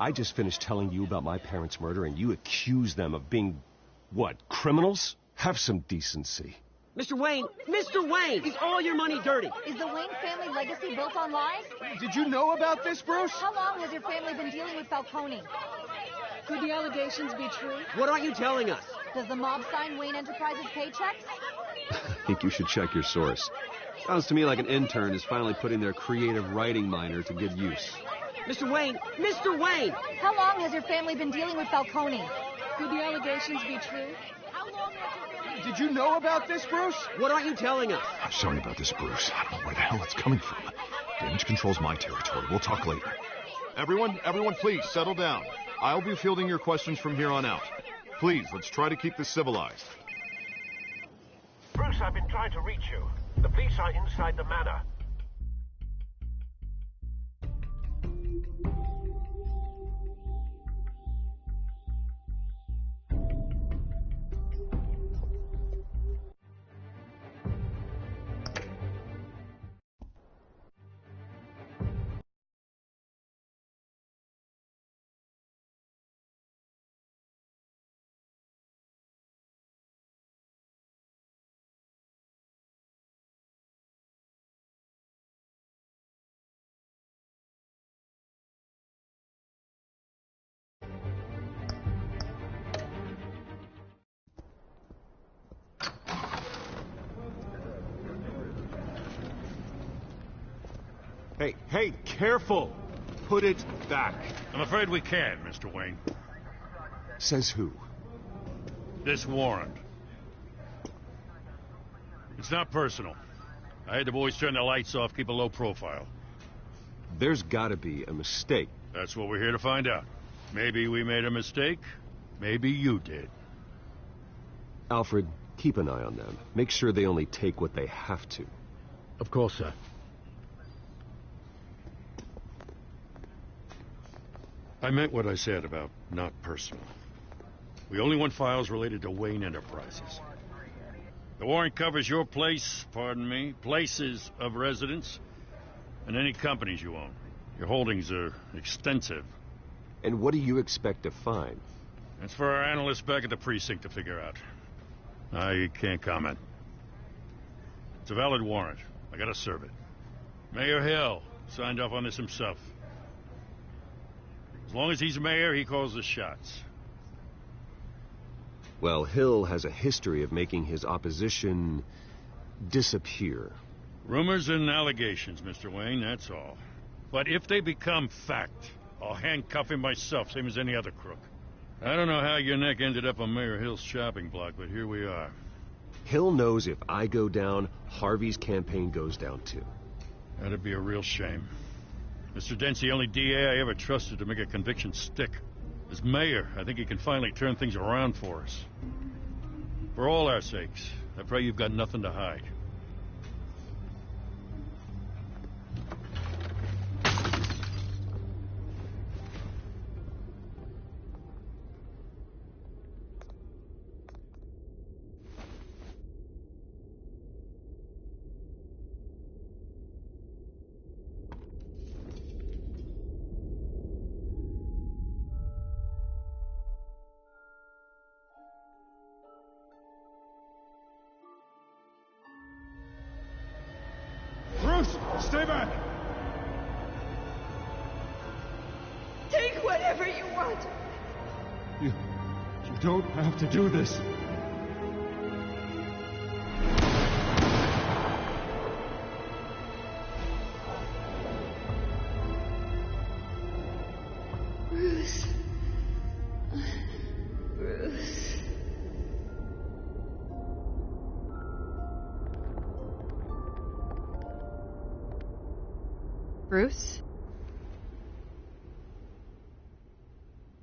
Speaker 6: I just finished telling you about my parents' murder, and you accuse them of being, what, criminals? Have some decency.
Speaker 14: Mr. Wayne! Mr. Wayne! Is all your money dirty?
Speaker 16: Is the Wayne family legacy built on lies?
Speaker 2: Did you know about this, Bruce?
Speaker 16: How long has your family been dealing with Falcone?
Speaker 15: Could the allegations be true?
Speaker 14: What aren't you telling us?
Speaker 16: Does the mob sign Wayne Enterprises paychecks?
Speaker 6: I think you should check your source. Sounds to me like an intern is finally putting their creative writing minor to good use.
Speaker 14: Mr. Wayne! Mr. Wayne!
Speaker 16: How long has your family been dealing with Falcone?
Speaker 15: Could the allegations be true?
Speaker 16: How long has your family...
Speaker 2: Did you know about this, Bruce?
Speaker 14: What aren't you telling us?
Speaker 7: I'm sorry about this, Bruce. I don't know where the hell it's coming from. Damage control's my territory. We'll talk later. Everyone, please, settle down. I'll be fielding your questions from here on out. Please, let's try to keep this civilized.
Speaker 17: Bruce, I've been trying to reach you. The police are inside the manor.
Speaker 3: Hey, careful! Put it back.
Speaker 10: I'm afraid we can't, Mr. Wayne.
Speaker 6: Says who?
Speaker 10: This warrant. It's not personal. I had the boys turn the lights off, keep a low profile.
Speaker 6: There's gotta be a mistake.
Speaker 10: That's what we're here to find out. Maybe we made a mistake. Maybe you did.
Speaker 6: Alfred, keep an eye on them. Make sure they only take what they have to.
Speaker 5: Of course, sir.
Speaker 10: I meant what I said about not personal. We only want files related to Wayne Enterprises. The warrant covers your place, pardon me, places of residence, and any companies you own. Your holdings are extensive.
Speaker 6: And what do you expect to find?
Speaker 10: That's for our analysts back at the precinct to figure out. I can't comment. It's a valid warrant. I gotta serve it. Mayor Hill signed off on this himself. As long as he's mayor, he calls the shots.
Speaker 6: Well, Hill has a history of making his opposition disappear.
Speaker 10: Rumors and allegations, Mr. Wayne, that's all. But if they become fact, I'll handcuff him myself, same as any other crook. I don't know how your neck ended up on Mayor Hill's shopping block, but here we are.
Speaker 6: Hill knows if I go down, Harvey's campaign goes down too.
Speaker 10: That'd be a real shame. Mr. Dent's the only DA I ever trusted to make a conviction stick. As mayor, I think he can finally turn things around for us. For all our sakes, I pray you've got nothing to hide.
Speaker 2: Stay back!
Speaker 9: Take whatever you want.
Speaker 2: You don't have to do this.
Speaker 9: Bruce. Bruce.
Speaker 15: Bruce?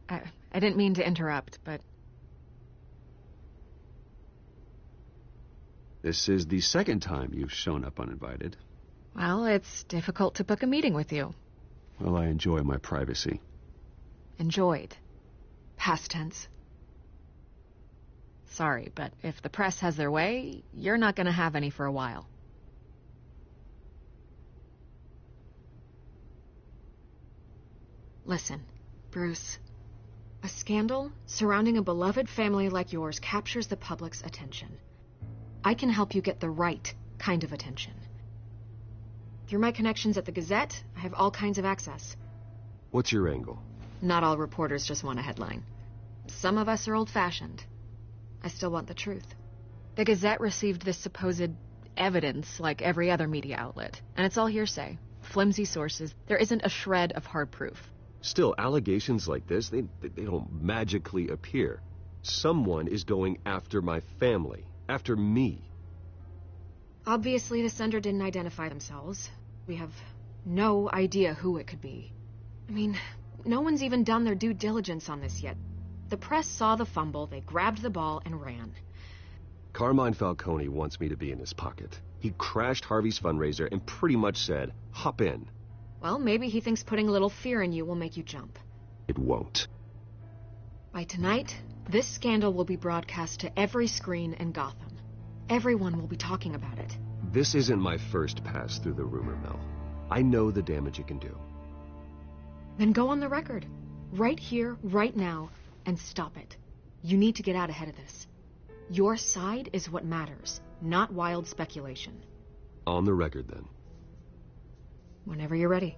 Speaker 15: I didn't mean to interrupt, but...
Speaker 6: This is the second time you've shown up uninvited.
Speaker 15: Well, it's difficult to book a meeting with you.
Speaker 6: Well, I enjoy my privacy.
Speaker 15: Enjoyed. Past tense. Sorry, but if the press has their way, you're not going to have any for a while. Listen, Bruce. A scandal surrounding a beloved family like yours captures the public's attention. I can help you get the right kind of attention. Through my connections at the Gazette, I have all kinds of access.
Speaker 6: What's your angle?
Speaker 15: Not all reporters just want a headline. Some of us are old-fashioned. I still want the truth. The Gazette received this supposed evidence like every other media outlet, and it's all hearsay. Flimsy sources. There isn't a shred of hard proof.
Speaker 6: Still, allegations like this, they don't magically appear. Someone is going after my family, after me.
Speaker 15: Obviously, the sender didn't identify themselves. We have no idea who it could be. I mean, no one's even done their due diligence on this yet. The press saw the fumble, they grabbed the ball and ran.
Speaker 6: Carmine Falcone wants me to be in his pocket. He crashed Harvey's fundraiser and pretty much said, hop in.
Speaker 15: Well, maybe he thinks putting a little fear in you will make you jump.
Speaker 6: It won't.
Speaker 15: By tonight, this scandal will be broadcast to every screen in Gotham. Everyone will be talking about it.
Speaker 6: This isn't my first pass through the rumor mill. I know the damage it can do.
Speaker 15: Then go on the record. Right here, right now, and stop it. You need to get out ahead of this. Your side is what matters, not wild speculation.
Speaker 6: On the record, then.
Speaker 15: Whenever you're ready.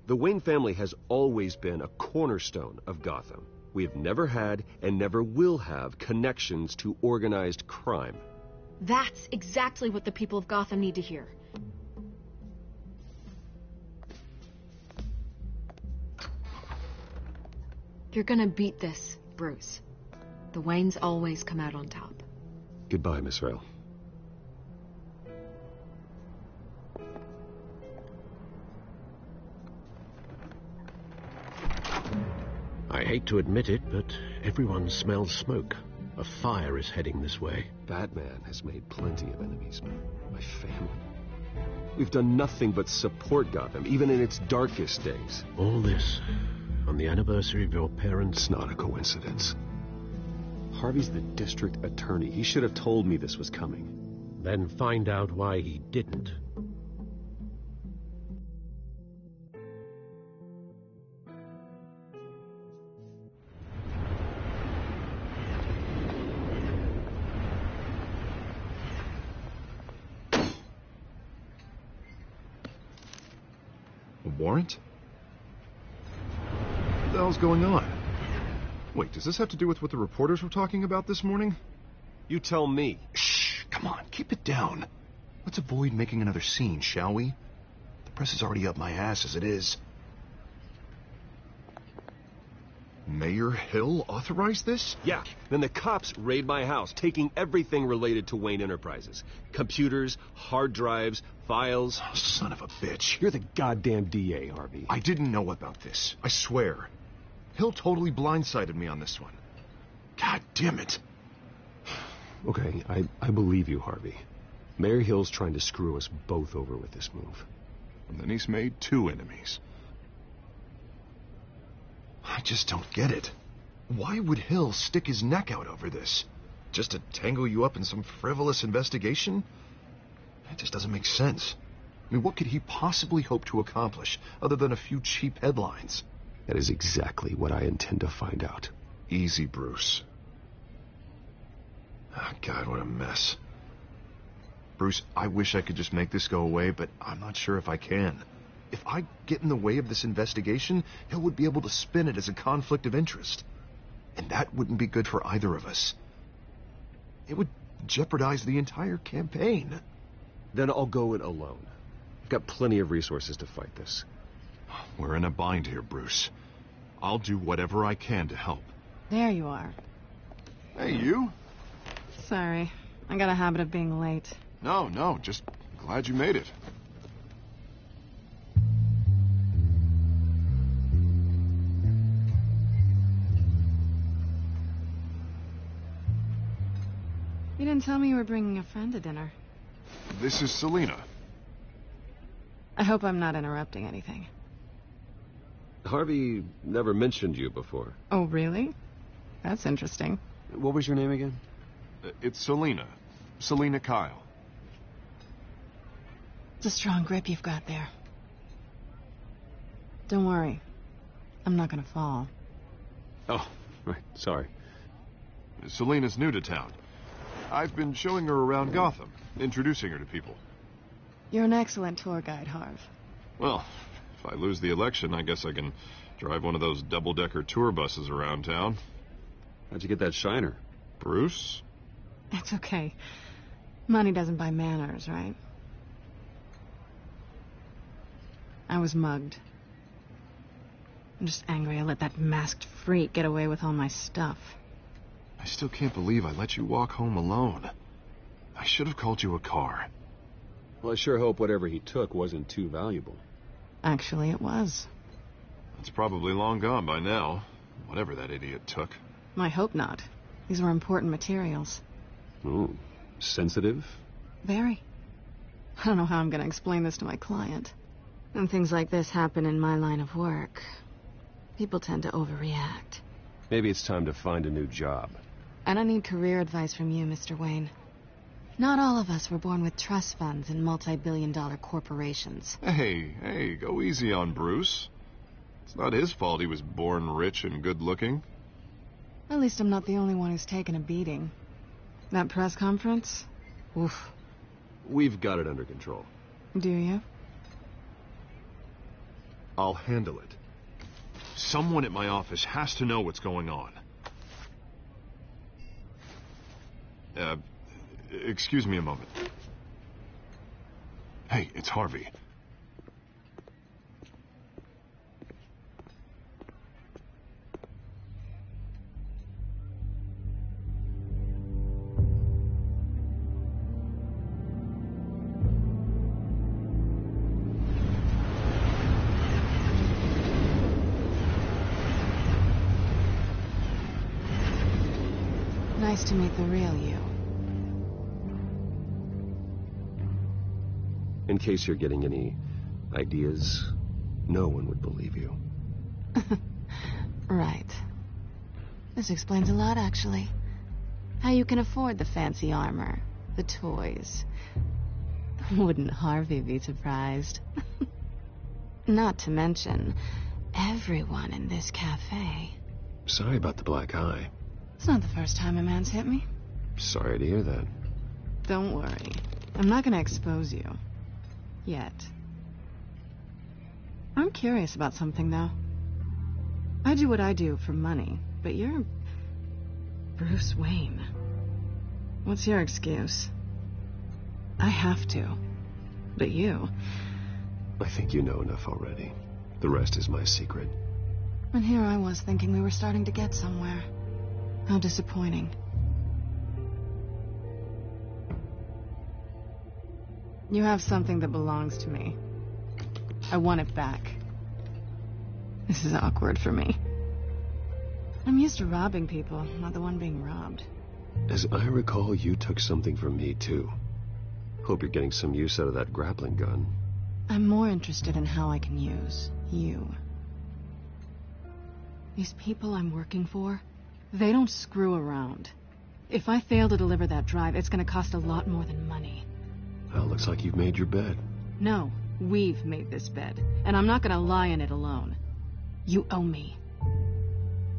Speaker 6: The Wayne family has always been a cornerstone of Gotham. We have never had and never will have connections to organized crime.
Speaker 15: That's exactly what the people of Gotham need to hear. You're gonna beat this, Bruce. The Waynes always come out on top.
Speaker 6: Goodbye, Miss Rail.
Speaker 5: I hate to admit it, but everyone smells smoke. A fire is heading this way.
Speaker 6: Batman has made plenty of enemies, but my family... We've done nothing but support Gotham, even in its darkest days.
Speaker 5: All this on the anniversary of your parents'...
Speaker 6: It's not a coincidence. Harvey's the district attorney. He should have told me this was coming.
Speaker 5: Then find out why he didn't.
Speaker 7: Warrant? What the hell's going on? Wait, does this have to do with what the reporters were talking about this morning?
Speaker 6: You tell me.
Speaker 7: Shh, come on, keep it down. Let's avoid making another scene, shall we? The press is already up my ass as it is. Mayor Hill authorized this?
Speaker 6: Yeah, then the cops raid my house, taking everything related to Wayne Enterprises. Computers, hard drives, files.
Speaker 7: Oh, son of a bitch.
Speaker 6: You're the goddamn DA, Harvey.
Speaker 7: I didn't know about this. I swear. Hill totally blindsided me on this one. God damn it.
Speaker 6: Okay, I believe you, Harvey. Mayor Hill's trying to screw us both over with this move.
Speaker 7: And then he's made 2 enemies. I just don't get it. Why would Hill stick his neck out over this? Just to tangle you up in some frivolous investigation? That just doesn't make sense. I mean, what could he possibly hope to accomplish other than a few cheap headlines?
Speaker 6: That is exactly what I intend to find out.
Speaker 7: Easy, Bruce. Oh, God, what a mess. Bruce, I wish I could just make this go away, but I'm not sure if I can. If I get in the way of this investigation, Hill would be able to spin it as a conflict of interest. And that wouldn't be good for either of us. It would jeopardize the entire campaign.
Speaker 6: Then I'll go it alone. got plenty of resources to fight this.
Speaker 7: We're in a bind here, Bruce. I'll do whatever I can to help.
Speaker 4: There you are.
Speaker 7: Hey, you?
Speaker 4: Sorry. I got a habit of being late.
Speaker 7: No, just glad you made it.
Speaker 4: You didn't tell me you were bringing a friend to dinner.
Speaker 7: This is Selina.
Speaker 4: I hope I'm not interrupting anything.
Speaker 6: Harvey never mentioned you before.
Speaker 4: Oh, really? That's interesting.
Speaker 6: What was your name again?
Speaker 7: It's Selina. Selina Kyle.
Speaker 4: It's a strong grip you've got there. Don't worry. I'm not gonna fall.
Speaker 6: Oh, right. Sorry.
Speaker 7: Selina's new to town. I've been showing her around Gotham, introducing her to people.
Speaker 4: You're an excellent tour guide, Harv.
Speaker 7: Well, if I lose the election, I guess I can drive one of those double-decker tour buses around town.
Speaker 6: How'd you get that shiner?
Speaker 7: Bruce?
Speaker 4: It's okay. Money doesn't buy manners, right? I was mugged. I'm just angry I let that masked freak get away with all my stuff.
Speaker 7: I still can't believe I let you walk home alone. I should have called you a car.
Speaker 6: Well, I sure hope whatever he took wasn't too valuable.
Speaker 4: Actually, it was.
Speaker 7: It's probably long gone by now, whatever that idiot took.
Speaker 4: I hope not. These were important materials.
Speaker 6: Ooh, sensitive?
Speaker 4: Very. I don't know how I'm going to explain this to my client. When things like this happen in my line of work, people tend to overreact.
Speaker 6: Maybe it's time to find a new job.
Speaker 4: And I need career advice from you, Mr. Wayne. Not all of us were born with trust funds in multi-billion-dollar corporations.
Speaker 7: Hey, go easy on Bruce. It's not his fault he was born rich and good-looking.
Speaker 4: At least I'm not the only one who's taken a beating. That press conference? Oof.
Speaker 6: We've got it under control.
Speaker 4: Do you?
Speaker 7: I'll handle it. Someone at my office has to know what's going on. Excuse me a moment. Hey, it's Harvey.
Speaker 4: Nice to meet the real you.
Speaker 6: In case you're getting any ideas, no one would believe you.
Speaker 4: Right. This explains a lot, actually. How you can afford the fancy armor, the toys. Wouldn't Harvey be surprised? Not to mention, everyone in this cafe.
Speaker 6: Sorry about the black eye.
Speaker 4: It's not the first time a man's hit me.
Speaker 6: Sorry to hear that.
Speaker 4: Don't worry. I'm not going to expose you. Yet. I'm curious about something, though. I do what I do for money, but you're Bruce Wayne. What's your excuse? I have to. But you...
Speaker 6: I think you know enough already. The rest is my secret.
Speaker 4: And here I was thinking we were starting to get somewhere. How disappointing. You have something that belongs to me. I want it back. This is awkward for me. I'm used to robbing people, not the one being robbed.
Speaker 6: As I recall, you took something from me, too. Hope you're getting some use out of that grappling gun.
Speaker 4: I'm more interested in how I can use you. These people I'm working for, they don't screw around. If I fail to deliver that drive, it's going to cost a lot more than money.
Speaker 6: Well, looks like you've made your bed.
Speaker 4: No, we've made this bed, and I'm not going to lie in it alone. You owe me.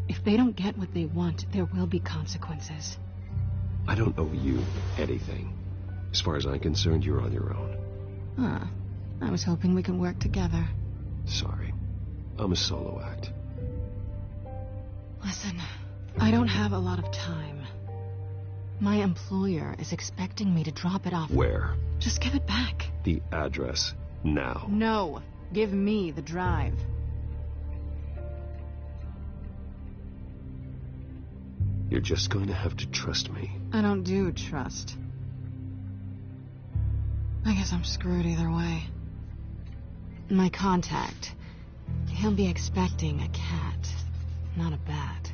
Speaker 4: If they don't get what they want, there will be consequences.
Speaker 6: I don't owe you anything. As far as I'm concerned, you're on your own.
Speaker 4: Huh. I was hoping we could work together.
Speaker 6: Sorry. I'm a solo act.
Speaker 4: Listen, I don't have a lot of time. My employer is expecting me to drop it off.
Speaker 6: Where?
Speaker 4: Just give it back.
Speaker 6: The address. Now.
Speaker 4: No. Give me the drive.
Speaker 6: You're just going to have to trust me.
Speaker 4: I don't do trust. I guess I'm screwed either way. My contact. He'll be expecting a cat, not a bat.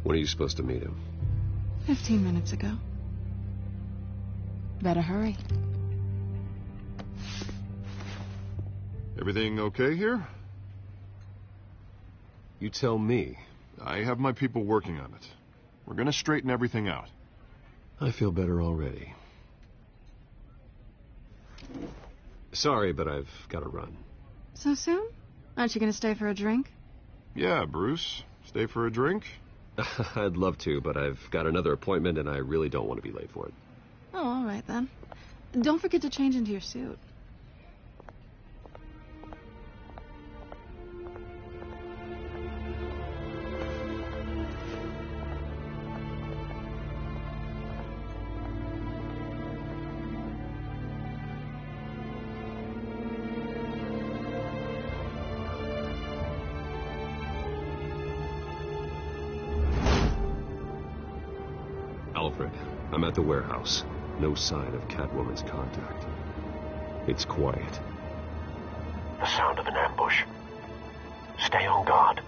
Speaker 6: When are you supposed to meet him?
Speaker 4: 15 minutes ago. Better hurry.
Speaker 7: Everything okay here?
Speaker 6: You tell me.
Speaker 7: I have my people working on it. We're gonna straighten everything out.
Speaker 6: I feel better already. Sorry, but I've got to run.
Speaker 4: So soon? Aren't you gonna stay for a drink?
Speaker 7: Yeah, Bruce. Stay for a drink?
Speaker 6: I'd love to, but I've got another appointment and I really don't want to be late for it.
Speaker 4: Oh, all right then. Don't forget to change into your suit.
Speaker 6: Alfred, I'm at the warehouse. No sign of Catwoman's contact. It's quiet.
Speaker 17: The sound of an ambush. Stay on guard.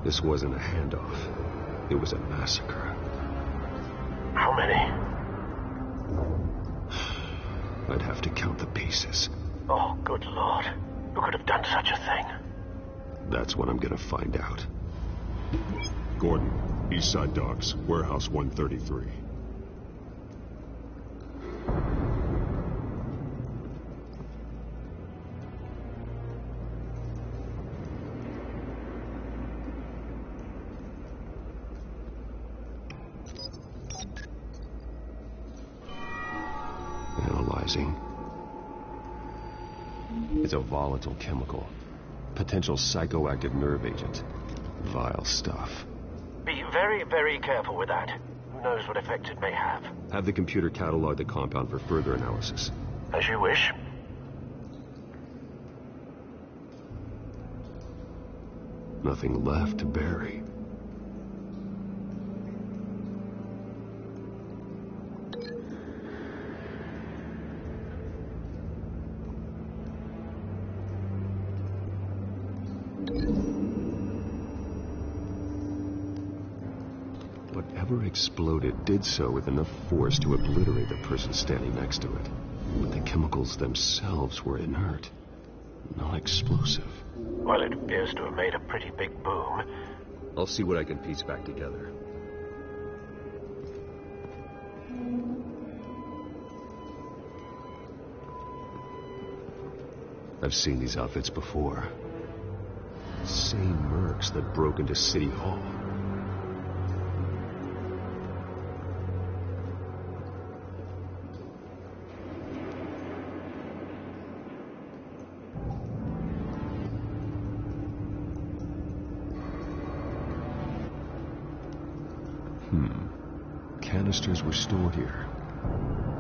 Speaker 6: This wasn't a handoff. It was a massacre.
Speaker 17: How many?
Speaker 6: I'd have to count the pieces.
Speaker 17: Oh, good Lord. Who could have done such a thing?
Speaker 6: That's what I'm gonna find out.
Speaker 18: Gordon, Eastside Docks, Warehouse 133.
Speaker 6: Analyzing. It's a volatile chemical. Potential psychoactive nerve agent. Vile stuff.
Speaker 17: Be very, very careful with that. Who knows what effect it may have.
Speaker 6: Have the computer catalog the compound for further analysis.
Speaker 17: As you wish.
Speaker 6: Nothing left to bury. Whatever exploded did so with enough force to obliterate the person standing next to it. But the chemicals themselves were inert, non-explosive.
Speaker 17: Well, it appears to have made a pretty big boom.
Speaker 6: I'll see what I can piece back together. I've seen these outfits before. Same mercs that broke into City Hall. Canisters were stored here.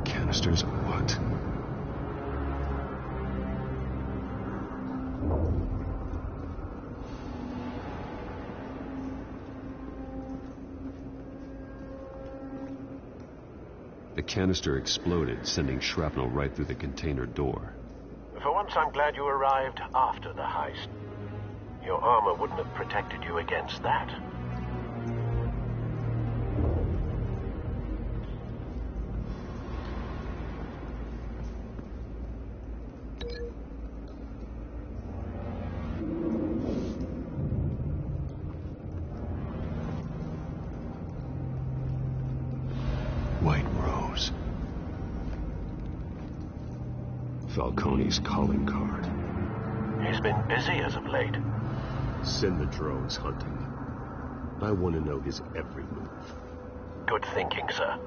Speaker 6: Canisters of what? The canister exploded, sending shrapnel right through the container door.
Speaker 17: For once, I'm glad you arrived after the heist. Your armor wouldn't have protected you against that.
Speaker 18: Falcone's calling card.
Speaker 17: He's been busy as of late.
Speaker 18: Send the drones hunting. I want to know his every move.
Speaker 17: Good thinking, sir.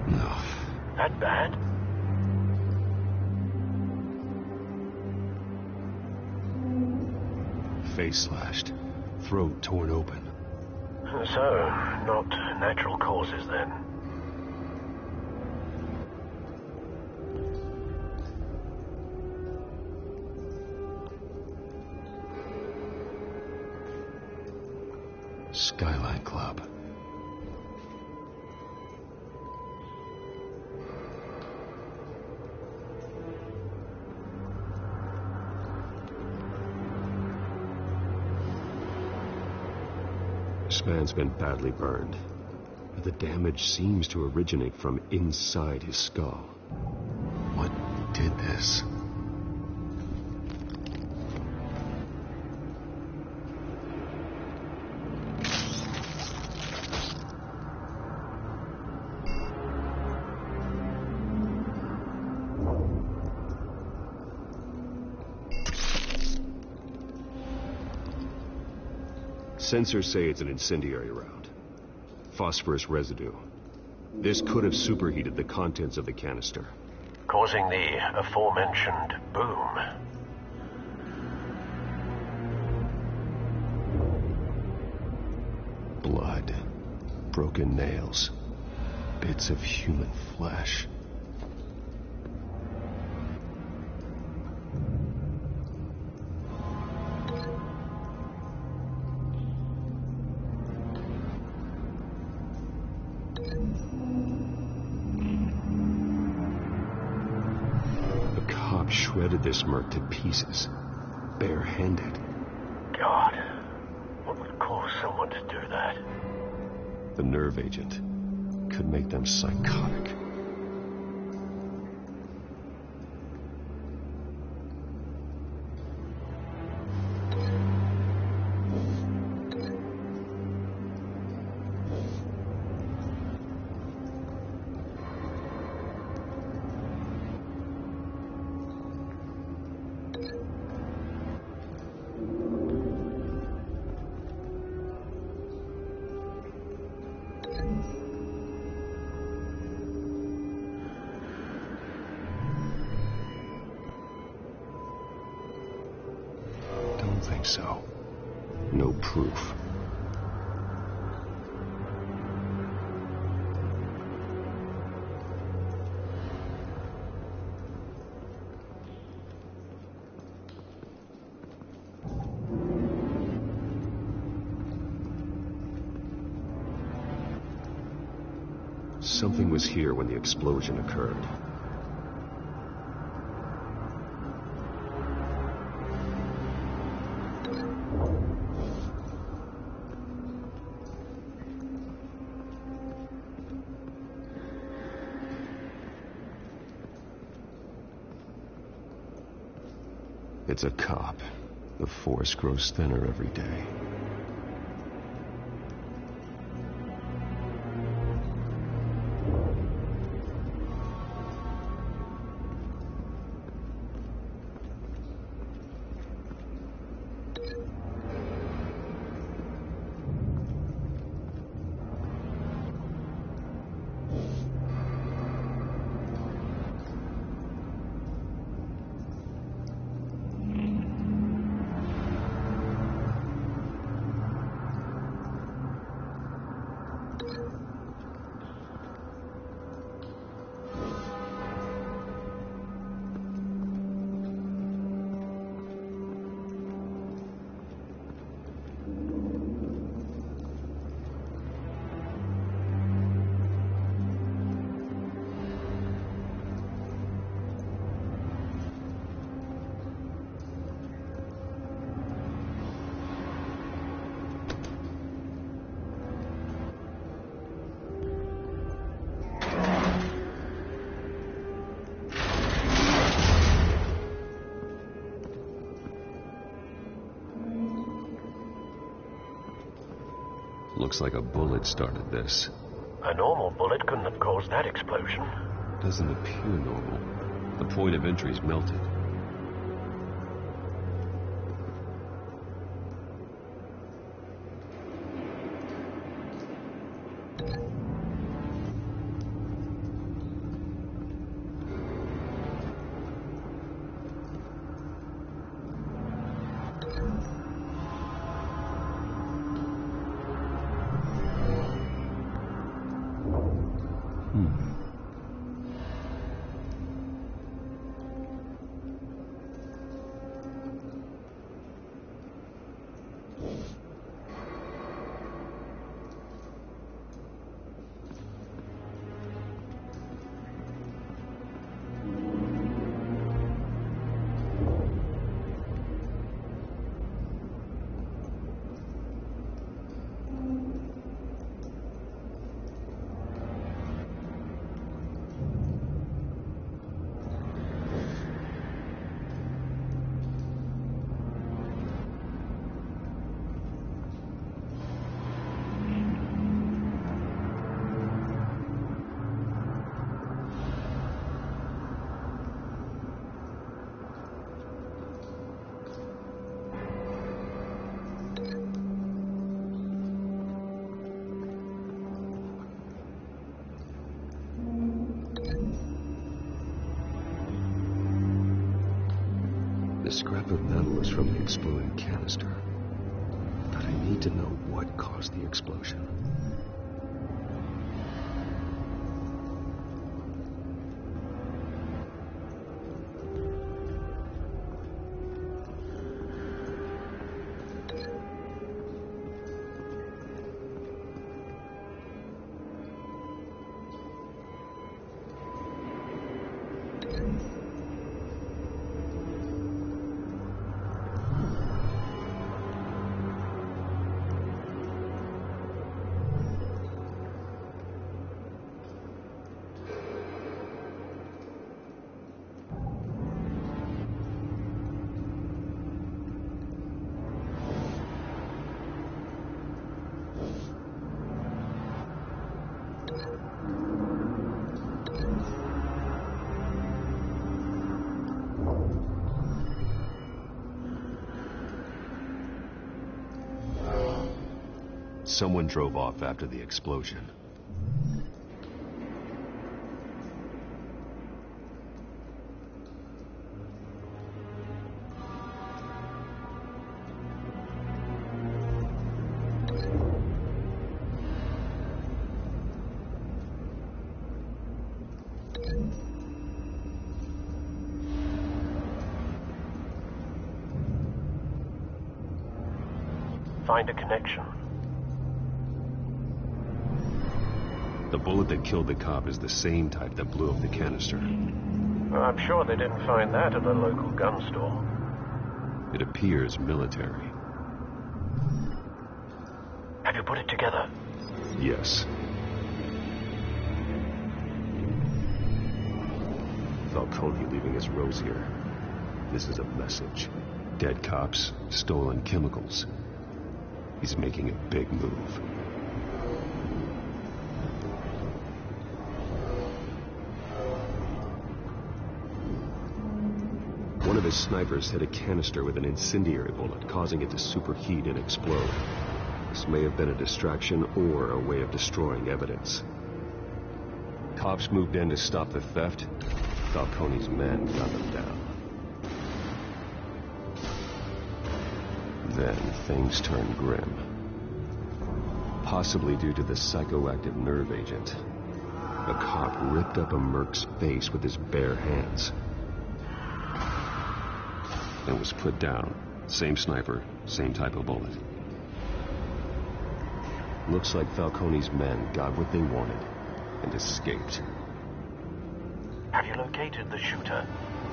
Speaker 18: No.
Speaker 17: That bad?
Speaker 18: Face slashed. Throat torn open.
Speaker 17: So, not natural causes then.
Speaker 18: Skyline Club. This man's been badly burned, but the damage seems to originate from inside his skull. What did this? Sensors say it's an incendiary round. Phosphorus residue. This could have superheated the contents of the canister,
Speaker 17: Causing the aforementioned boom.
Speaker 18: Blood. Broken nails. Bits of human flesh. Shredded this merc to pieces, barehanded.
Speaker 17: God, what would cause someone to do that?
Speaker 18: The nerve agent could make them psychotic. So, no proof. Something was here when the explosion occurred. It's a cop. The force grows thinner every day.
Speaker 6: Looks like a bullet started this.
Speaker 17: A normal bullet couldn't have caused that explosion.
Speaker 6: Doesn't appear normal. The point of entry's melted. The scrap of metal is from the exploded canister. But I need to know what caused the explosion. Someone drove off after the explosion.
Speaker 17: Find a connection.
Speaker 6: The bullet that killed the cop is the same type that blew up the canister.
Speaker 17: I'm sure they didn't find that at a local gun store.
Speaker 6: It appears military.
Speaker 17: Have you put it together?
Speaker 6: Yes. Falcone leaving his rose here. This is a message. Dead cops, stolen chemicals. He's making a big move. One of his snipers hit a canister with an incendiary bullet, causing it to superheat and explode. This may have been a distraction or a way of destroying evidence. Cops moved in to stop the theft. Falcone's men got them down. Then things turned grim. Possibly due to the psychoactive nerve agent. A cop ripped up a merc's face with his bare hands. And was put down. Same sniper, same type of bullet. Looks like Falcone's men got what they wanted and escaped.
Speaker 17: Have you located the shooter?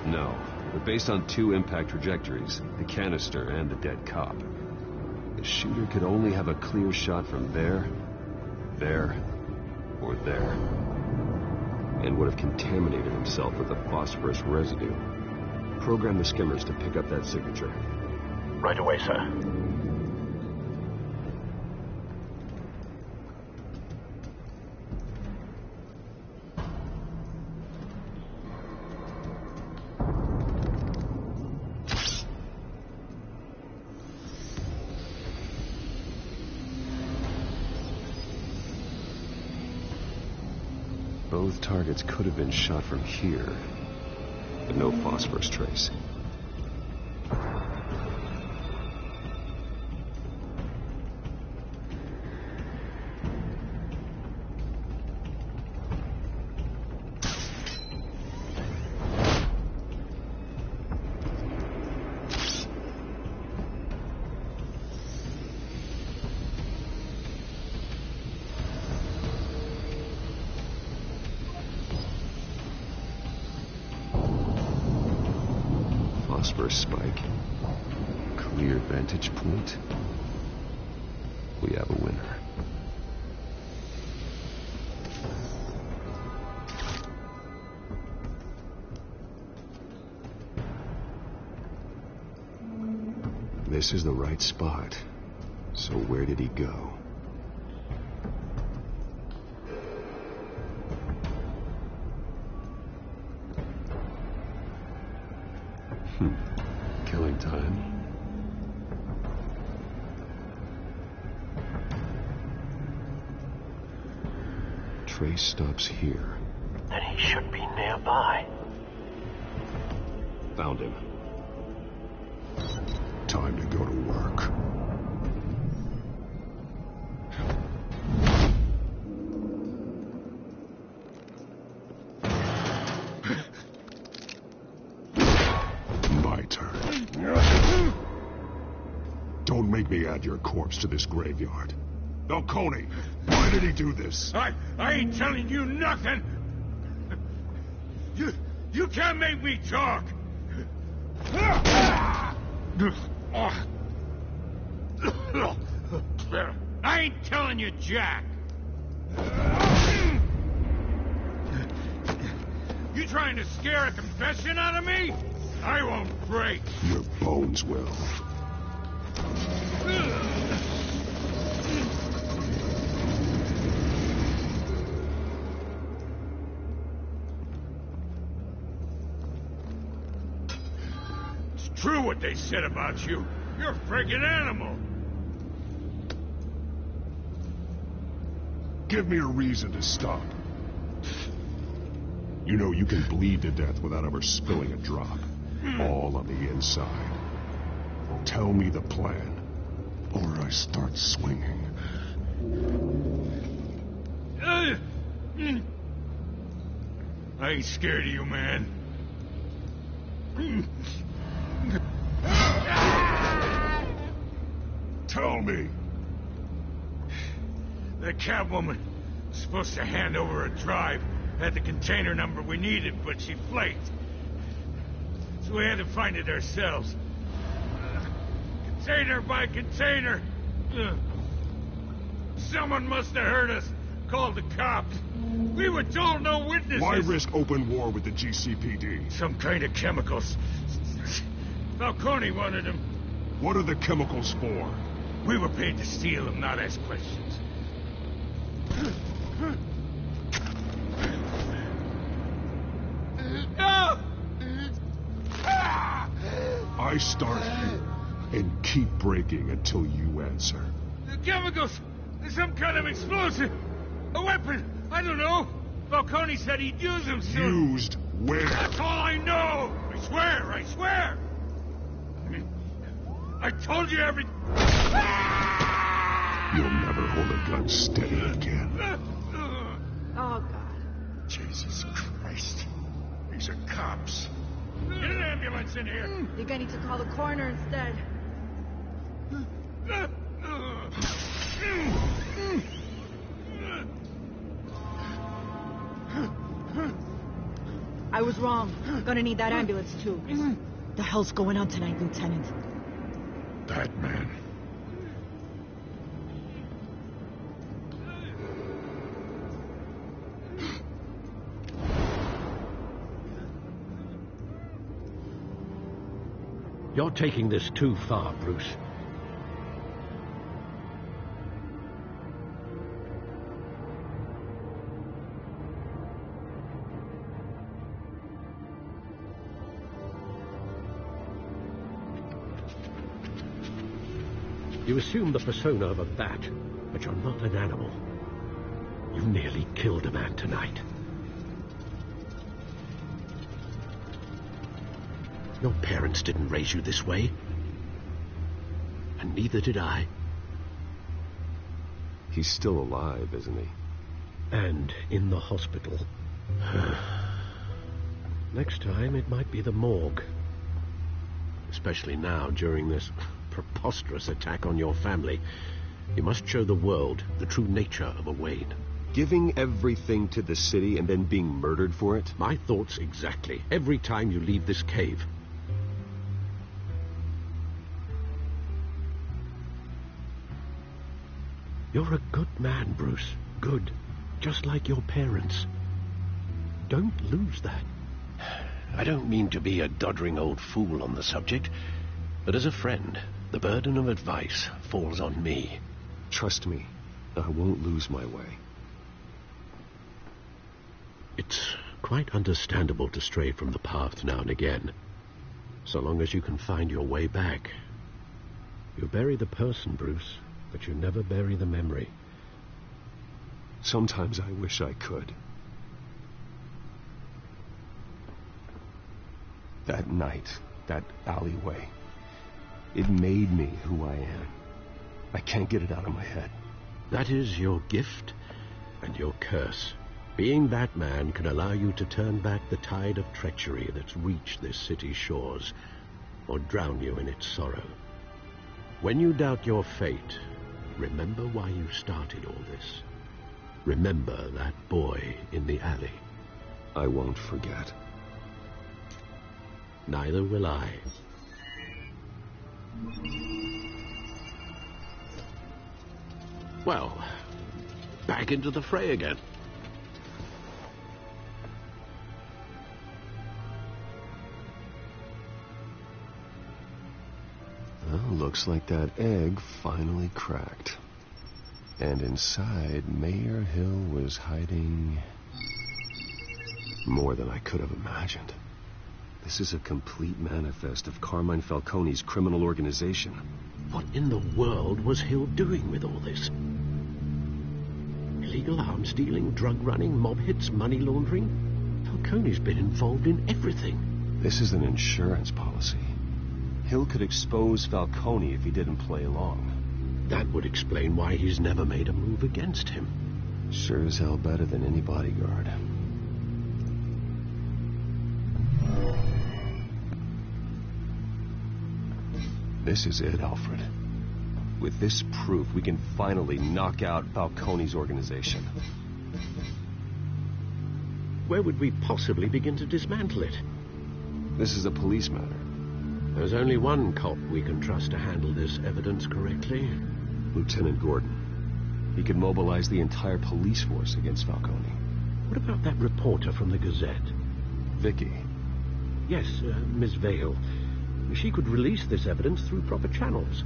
Speaker 6: No, but based on two impact trajectories, the canister and the dead cop, the shooter could only have a clear shot from there, or there, and would have contaminated himself with the phosphorus residue. Program the skimmers to pick up that signature.
Speaker 17: Right away, sir.
Speaker 6: Both targets could have been shot from here, but no phosphorus trace. Phosphorus spike. Clear vantage point. We have a winner. This is the right spot. So where did he go? Killing time. Trace stops here.
Speaker 17: Then he should be nearby.
Speaker 6: Found him.
Speaker 18: Time to go to work. My turn. Don't make me add your corpse to this graveyard. Falcone, why did he do this?
Speaker 3: I ain't telling you nothing. You can't make me talk. I ain't telling you jack. You trying to scare a confession out of me? I won't break.
Speaker 18: Your bones will.
Speaker 3: It's true what they said about you. You're a friggin' animal.
Speaker 18: Give me a reason to stop. You know you can bleed to death without ever spilling a drop. All on the inside. Tell me the plan, or I start swinging.
Speaker 3: I ain't scared of you, man.
Speaker 18: Tell me.
Speaker 3: The Catwoman was supposed to hand over a drive. Had the container number we needed, but she flaked. So we had to find it ourselves. Container by container. Someone must have heard us. Called the cops. We were told no witnesses.
Speaker 18: Why risk open war with the GCPD?
Speaker 3: Some kind of chemicals. Falcone wanted them.
Speaker 18: What are the chemicals for?
Speaker 3: We were paid to steal them, not ask questions.
Speaker 18: I start here and keep breaking until you answer.
Speaker 3: The chemicals! There's some kind of explosive! A weapon! I don't know! Falcone said he'd use them soon.
Speaker 18: Used where?
Speaker 3: That's all I know! I swear! I swear! I told you every...
Speaker 18: You'll never hold a gun steady again.
Speaker 16: Oh, God.
Speaker 18: Jesus Christ. These are cops.
Speaker 3: Get an ambulance in here!
Speaker 16: You're gonna need to call the coroner instead. I was wrong. Gonna need that ambulance, too. The hell's going on tonight, Lieutenant?
Speaker 18: Batman.
Speaker 5: You're taking this too far, Bruce. You assume the persona of a bat, but you're not an animal. You nearly killed a man tonight. Your parents didn't raise you this way. And neither did I.
Speaker 6: He's still alive, isn't he?
Speaker 5: And in the hospital. Next time, it might be the morgue. Especially now, during this preposterous attack on your family. You must show the world the true nature of a Wayne.
Speaker 6: Giving everything to the city and then being murdered for it?
Speaker 5: My thoughts exactly. Every time you leave this cave. You're a good man, Bruce. Good. Just like your parents. Don't lose that. I don't mean to be a doddering old fool on the subject, but as a friend, the burden of advice falls on me.
Speaker 6: Trust me, I won't lose my way.
Speaker 5: It's quite understandable to stray from the path now and again, so long as you can find your way back. You bury the person, Bruce, but you never bury the memory.
Speaker 6: Sometimes I wish I could. That night, that alleyway, it made me who I am. I can't get it out of my head.
Speaker 5: That is your gift and your curse. Being that man can allow you to turn back the tide of treachery that's reached this city's shores, or drown you in its sorrow. When you doubt your fate, remember why you started all this. Remember that boy in the alley.
Speaker 6: I won't forget.
Speaker 5: Neither will I. Well, back into the fray again.
Speaker 6: Well, looks like that egg finally cracked. And inside, Mayor Hill was hiding more than I could have imagined. This is a complete manifest of Carmine Falcone's criminal organization.
Speaker 5: What in the world was Hill doing with all this? Illegal arms dealing, drug running, mob hits, money laundering? Falcone's been involved in everything.
Speaker 6: This is an insurance policy. Hill could expose Falcone if he didn't play along.
Speaker 5: That would explain why he's never made a move against him.
Speaker 6: Sure as hell better than any bodyguard. This is it, Alfred. With this proof, we can finally knock out Falcone's organization.
Speaker 5: Where would we possibly begin to dismantle it?
Speaker 6: This is a police matter.
Speaker 5: There's only one cop we can trust to handle this evidence correctly.
Speaker 6: Lieutenant Gordon. He could mobilize the entire police force against Falcone.
Speaker 5: What about that reporter from the Gazette?
Speaker 6: Vicky.
Speaker 5: Yes, Miss Vale. She could release this evidence through proper channels.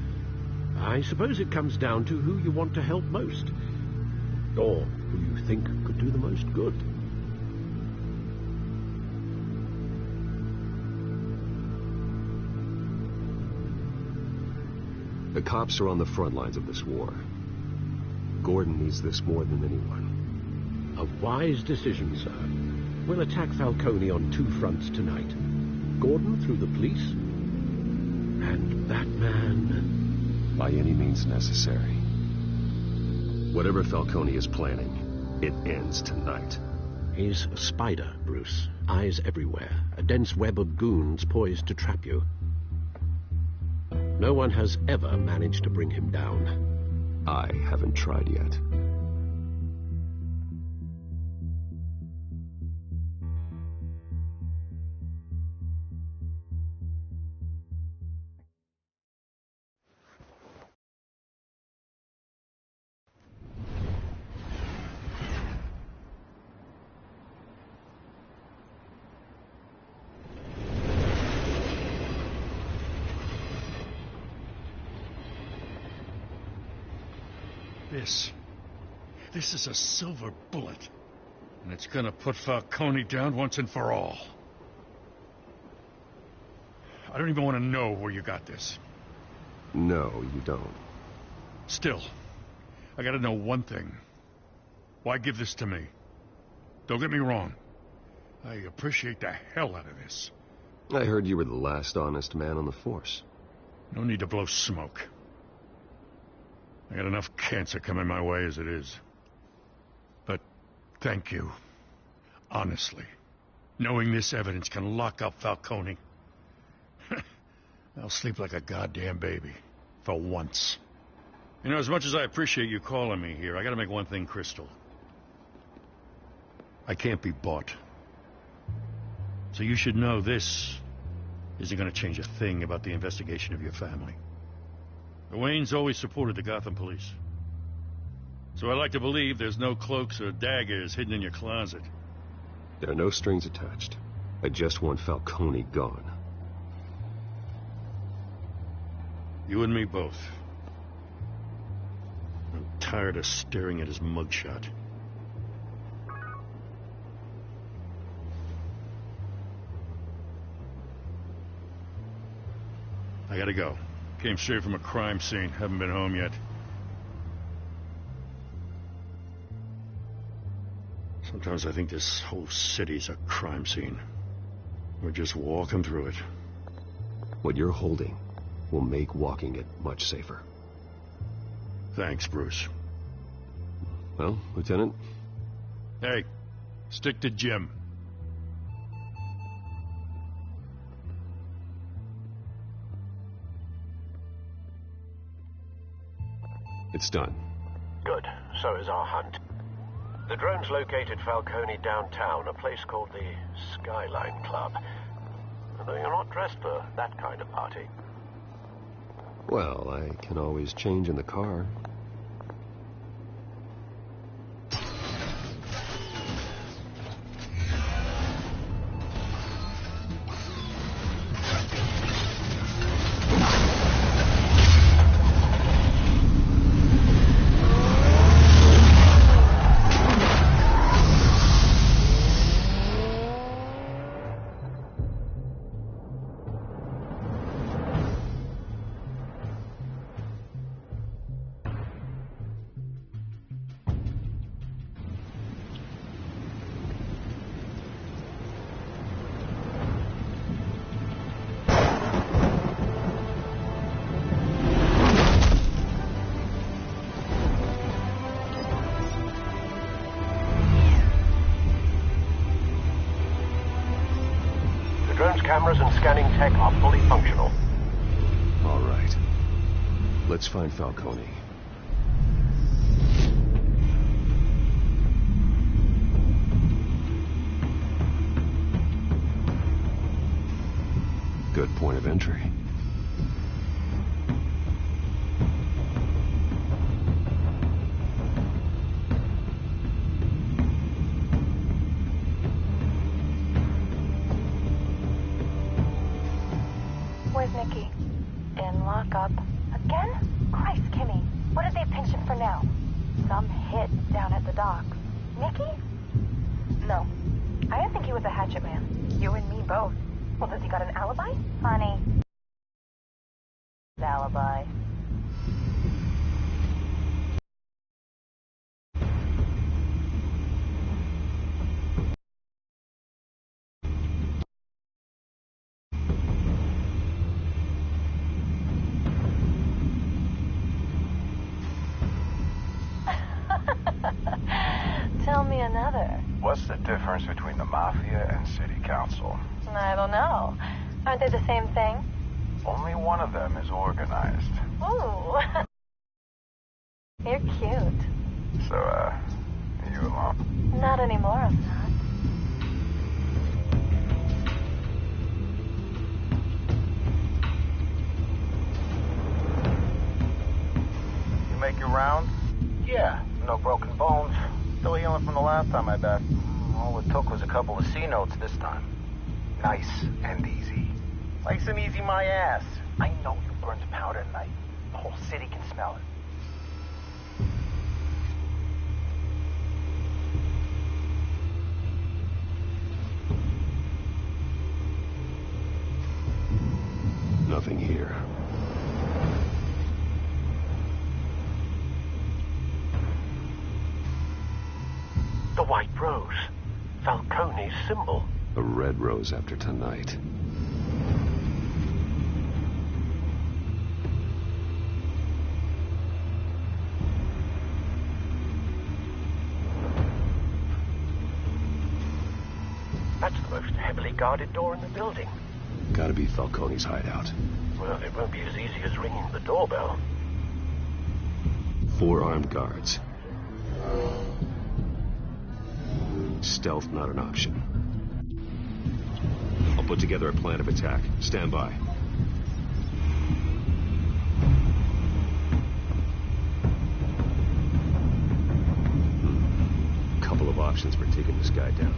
Speaker 5: I suppose it comes down to who you want to help most. Or who you think could do the most good.
Speaker 6: The cops are on the front lines of this war. Gordon needs this more than anyone.
Speaker 5: A wise decision, sir. We'll attack Falcone on two fronts tonight. Gordon through the police, and that man...
Speaker 6: by any means necessary. Whatever Falcone is planning, it ends tonight.
Speaker 5: He's a spider, Bruce. Eyes everywhere. A dense web of goons poised to trap you. No one has ever managed to bring him down.
Speaker 6: I haven't tried yet.
Speaker 10: This is a silver bullet. And it's gonna put Falcone down once and for all. I don't even want to know where you got this.
Speaker 6: No, you don't.
Speaker 10: Still, I gotta know one thing. Why give this to me? Don't get me wrong. I appreciate the hell out of this.
Speaker 6: I heard you were the last honest man on the force.
Speaker 19: No need to blow smoke. I got enough cancer coming my way as it is. But thank you. Honestly. Knowing this evidence can lock up Falcone. I'll sleep like a goddamn baby. For once. You know, as much as I appreciate you calling me here, I gotta make one thing crystal. I can't be bought. So you should know this isn't gonna change a thing about the investigation of your family. The Waynes always supported the Gotham police. So I like to believe there's no cloaks or daggers hidden in your closet.
Speaker 6: There are no strings attached. I just want Falcone gone.
Speaker 19: You and me both. I'm tired of staring at his mugshot. I gotta go. Came straight from a crime scene. Haven't been home yet. Sometimes I think this whole city's a crime scene. We're just walking through it.
Speaker 6: What you're holding will make walking it much safer.
Speaker 19: Thanks, Bruce.
Speaker 6: Well, Lieutenant?
Speaker 19: Hey, stick to Jim.
Speaker 6: It's done.
Speaker 17: Good. So is our hunt. The drone's located Falcone downtown, a place called the Skyline Club. Although you're not dressed for that kind of party.
Speaker 6: Well, I can always change in the car.
Speaker 17: Cameras and scanning tech are fully functional.
Speaker 6: All right. Let's find Falcone. Good point of entry.
Speaker 16: Where's Nicky? In lockup. Again? Christ, Kimmy. What did they pinch him for now? Some hit down at the docks. Nicky? No. I didn't think he was a hatchet man. You and me both. Well, does he got an alibi? Honey. Alibi. Tell me another.
Speaker 20: What's the difference between the Mafia and City Council?
Speaker 16: I don't know. Aren't they the same thing?
Speaker 20: Only one of them is organized.
Speaker 16: Ooh. You're cute.
Speaker 20: So, are you alone?
Speaker 16: Not anymore, I'm not.
Speaker 20: You make your rounds? Yeah, no broken bones. Still healing from the last time, I bet. All it took was a couple of C notes this time. Nice and easy. Nice and easy, my ass. I know you burned powder tonight. The whole city can smell it.
Speaker 6: Nothing here.
Speaker 17: The white rose. Falcone's symbol.
Speaker 6: A red rose after tonight.
Speaker 17: heavily guarded door in the building.
Speaker 6: Gotta be Falcone's hideout.
Speaker 17: Well, it won't be as easy as ringing the doorbell.
Speaker 6: 4 armed guards. Stealth not an option. I'll put together a plan of attack. Stand by. Couple of options for taking this guy down.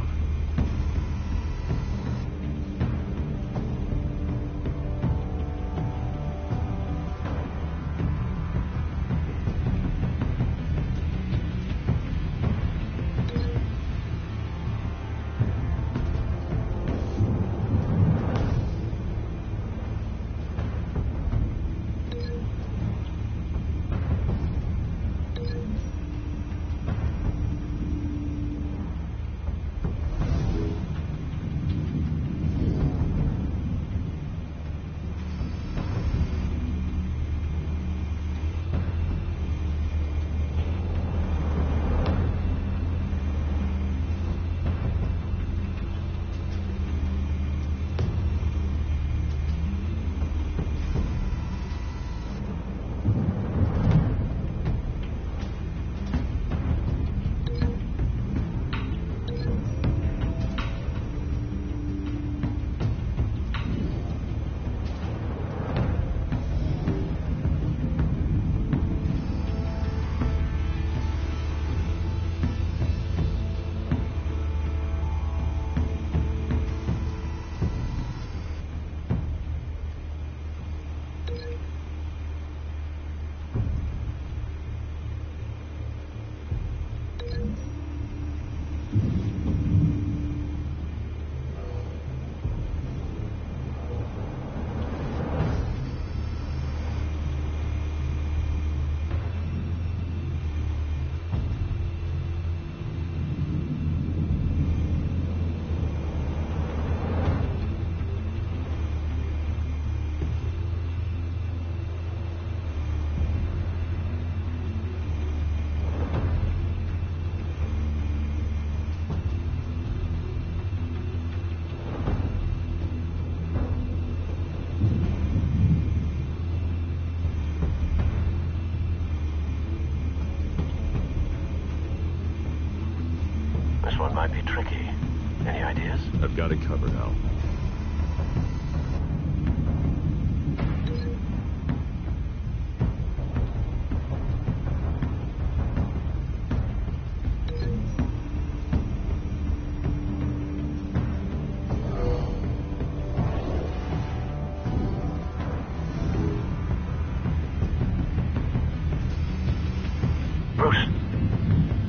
Speaker 17: This one might be tricky. Any ideas?
Speaker 6: I've got it covered, Al.
Speaker 17: Bruce,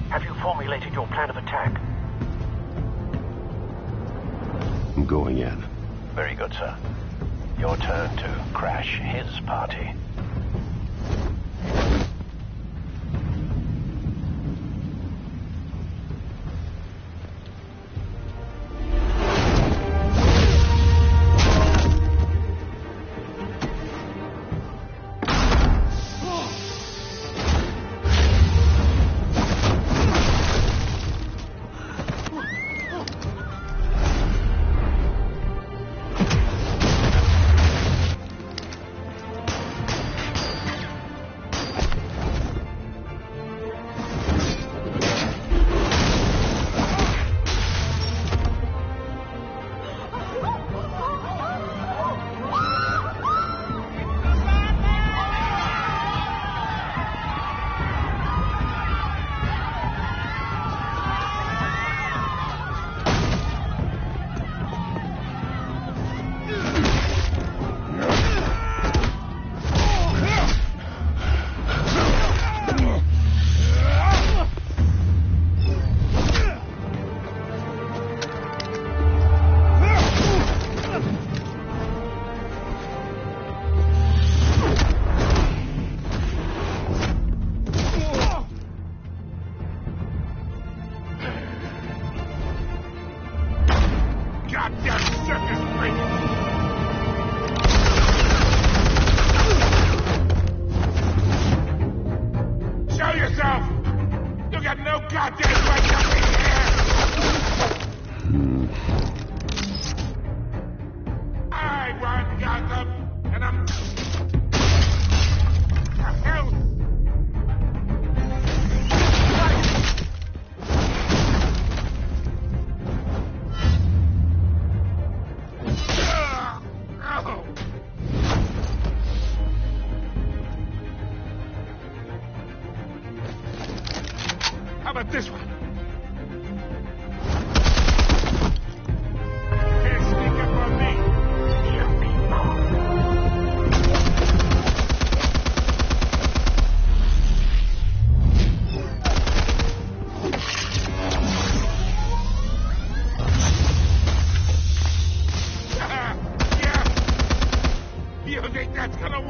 Speaker 17: have you formulated your plan of attack?
Speaker 6: I'm going in.
Speaker 17: Very good, sir. Your turn to crash his party.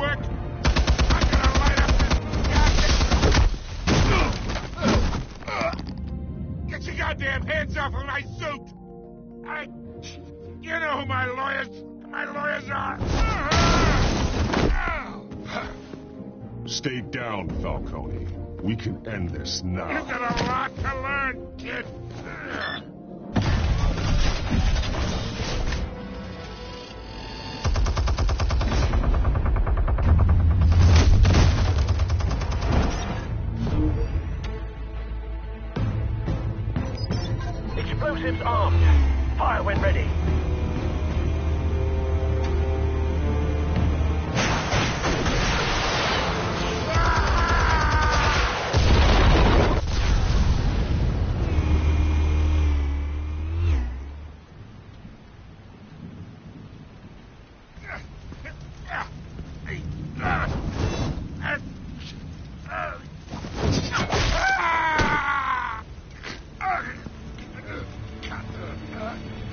Speaker 10: work. I'm gonna light up this. Get your goddamn hands off of my suit. You know who my lawyers are.
Speaker 18: Stay down, Falcone. We can end this now.
Speaker 10: You've got a lot to learn, kid.
Speaker 17: Explosives armed. Fire when ready.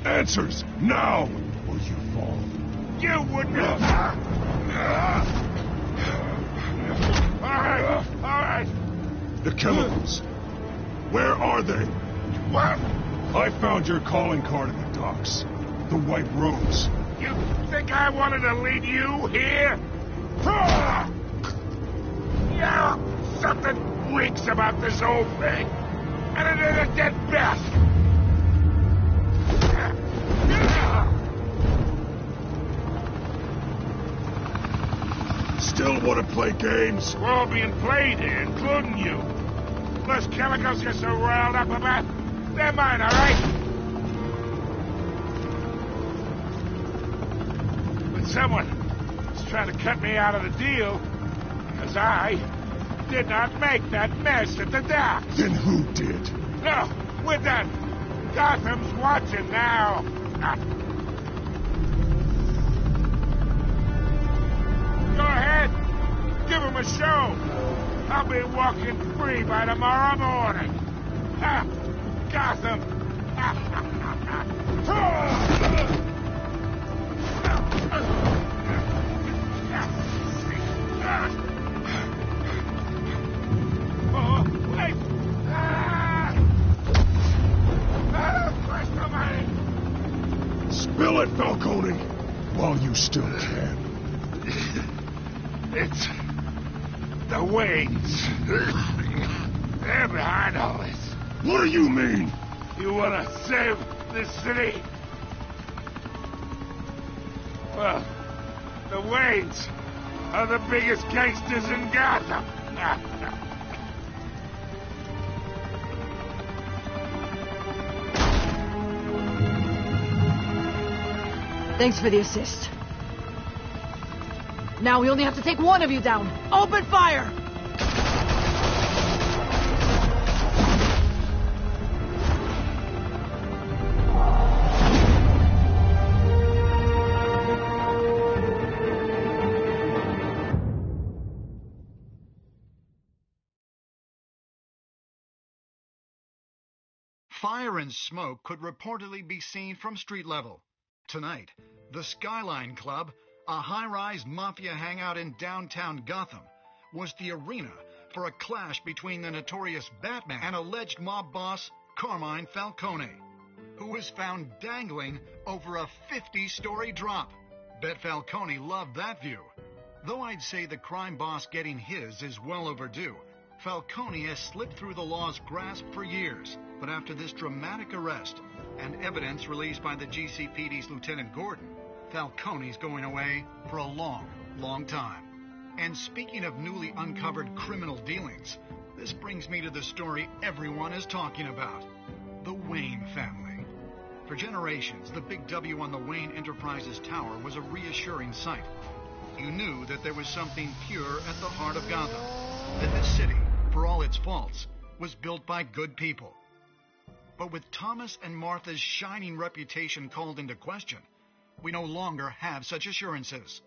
Speaker 18: Answers, now, or you fall.
Speaker 10: You wouldn't. All right.
Speaker 18: The chemicals. Where are they?
Speaker 10: What?
Speaker 18: I found your calling card at the docks. The White Rose.
Speaker 10: You think I wanted to lead you here? Yeah, something reeks about this whole thing. And it is a dead best.
Speaker 18: Still want to play games?
Speaker 10: We're all being played here, including you. Those chemicals you're so riled up about, they're mine, all right? But someone is trying to cut me out of the deal, because I did not make that mess at the docks.
Speaker 18: Then who did?
Speaker 10: No, we're done. Gotham's watching now. Go ahead. Give him a show. I'll be walking free by tomorrow morning. Ha! Gotham. Oh, wait.
Speaker 18: Spill it, Falcone, while you still can.
Speaker 10: It's the Waynes. They're behind all this.
Speaker 18: What do you mean?
Speaker 10: You want to save this city? Well, the Waynes are the biggest gangsters in Gotham.
Speaker 4: Thanks for the assist. Now we only have to take one of you down. Open fire!
Speaker 11: Fire and smoke could reportedly be seen from street level. Tonight, the Skyline Club, a high-rise mafia hangout in downtown Gotham, was the arena for a clash between the notorious Batman and alleged mob boss Carmine Falcone, who was found dangling over a 50-story drop. Bet Falcone loved that view. Though I'd say the crime boss getting his is well overdue, Falcone has slipped through the law's grasp for years. But after this dramatic arrest and evidence released by the GCPD's Lieutenant Gordon, Falcone's going away for a long, long time. And speaking of newly uncovered criminal dealings, this brings me to the story everyone is talking about: the Wayne family. For generations, the big W on the Wayne Enterprises Tower was a reassuring sight. You knew that there was something pure at the heart of Gotham, that this city, for all its faults, was built by good people. But with Thomas and Martha's shining reputation called into question, we no longer have such assurances.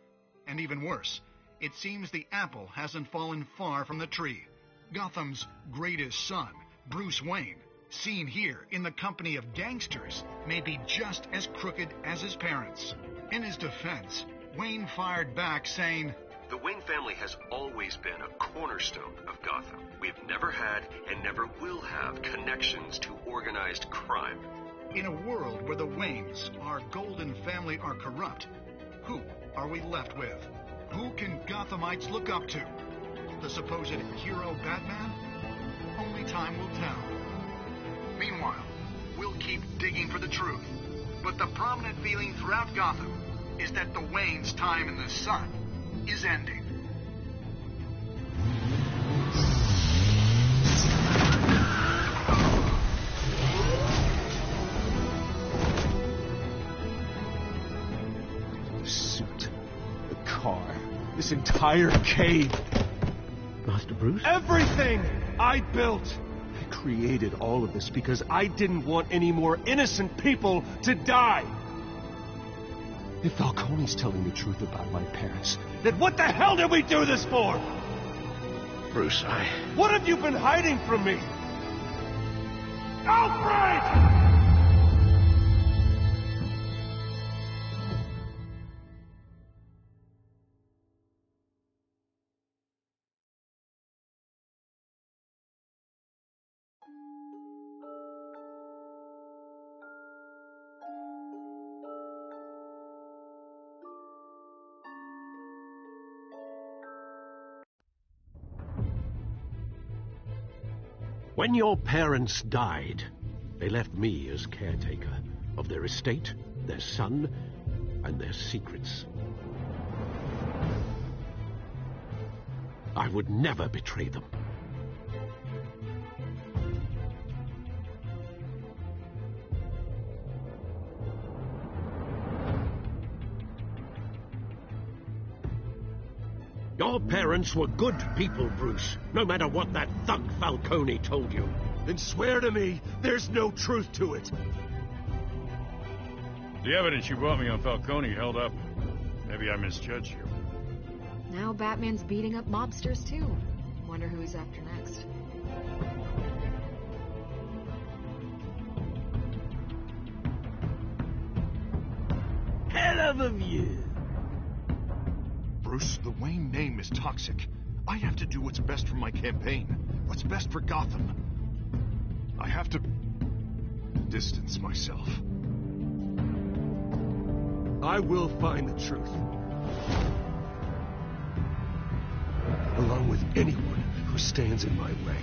Speaker 11: And even worse, it seems the apple hasn't fallen far from the tree. Gotham's greatest son, Bruce Wayne, seen here in the company of gangsters, may be just as crooked as his parents. In his defense, Wayne fired back saying,
Speaker 1: The Wayne family has always been a cornerstone of Gotham. We've never had and never will have connections to organized crime.
Speaker 11: In a world where the Waynes, our golden family, are corrupt, who are we left with? Who can Gothamites look up to? The supposed hero Batman? Only time will tell. Meanwhile, we'll keep digging for the truth. But the prominent feeling throughout Gotham is that the Waynes' time in the sun is ending.
Speaker 2: The suit, the car, this entire cave.
Speaker 5: Master Bruce?
Speaker 2: Everything I built! I created all of this because I didn't want any more innocent people to die. If Falcone's telling the truth about my parents, then what the hell did we do this for?
Speaker 5: Bruce,
Speaker 2: What have you been hiding from me? Alfred!
Speaker 5: When your parents died, they left me as caretaker of their estate, their son, and their secrets. I would never betray them. Your parents were good people, Bruce, no matter what that thug Falcone told you.
Speaker 2: Then swear to me there's no truth to it.
Speaker 19: The evidence you brought me on Falcone held up. Maybe I misjudged you.
Speaker 15: Now Batman's beating up mobsters, too. Wonder who he's after next.
Speaker 14: Hell of a view.
Speaker 7: Bruce, the Wayne name is toxic. I have to do what's best for my campaign. What's best for Gotham. I have to distance myself.
Speaker 2: I will find the truth. Along with anyone who stands in my way.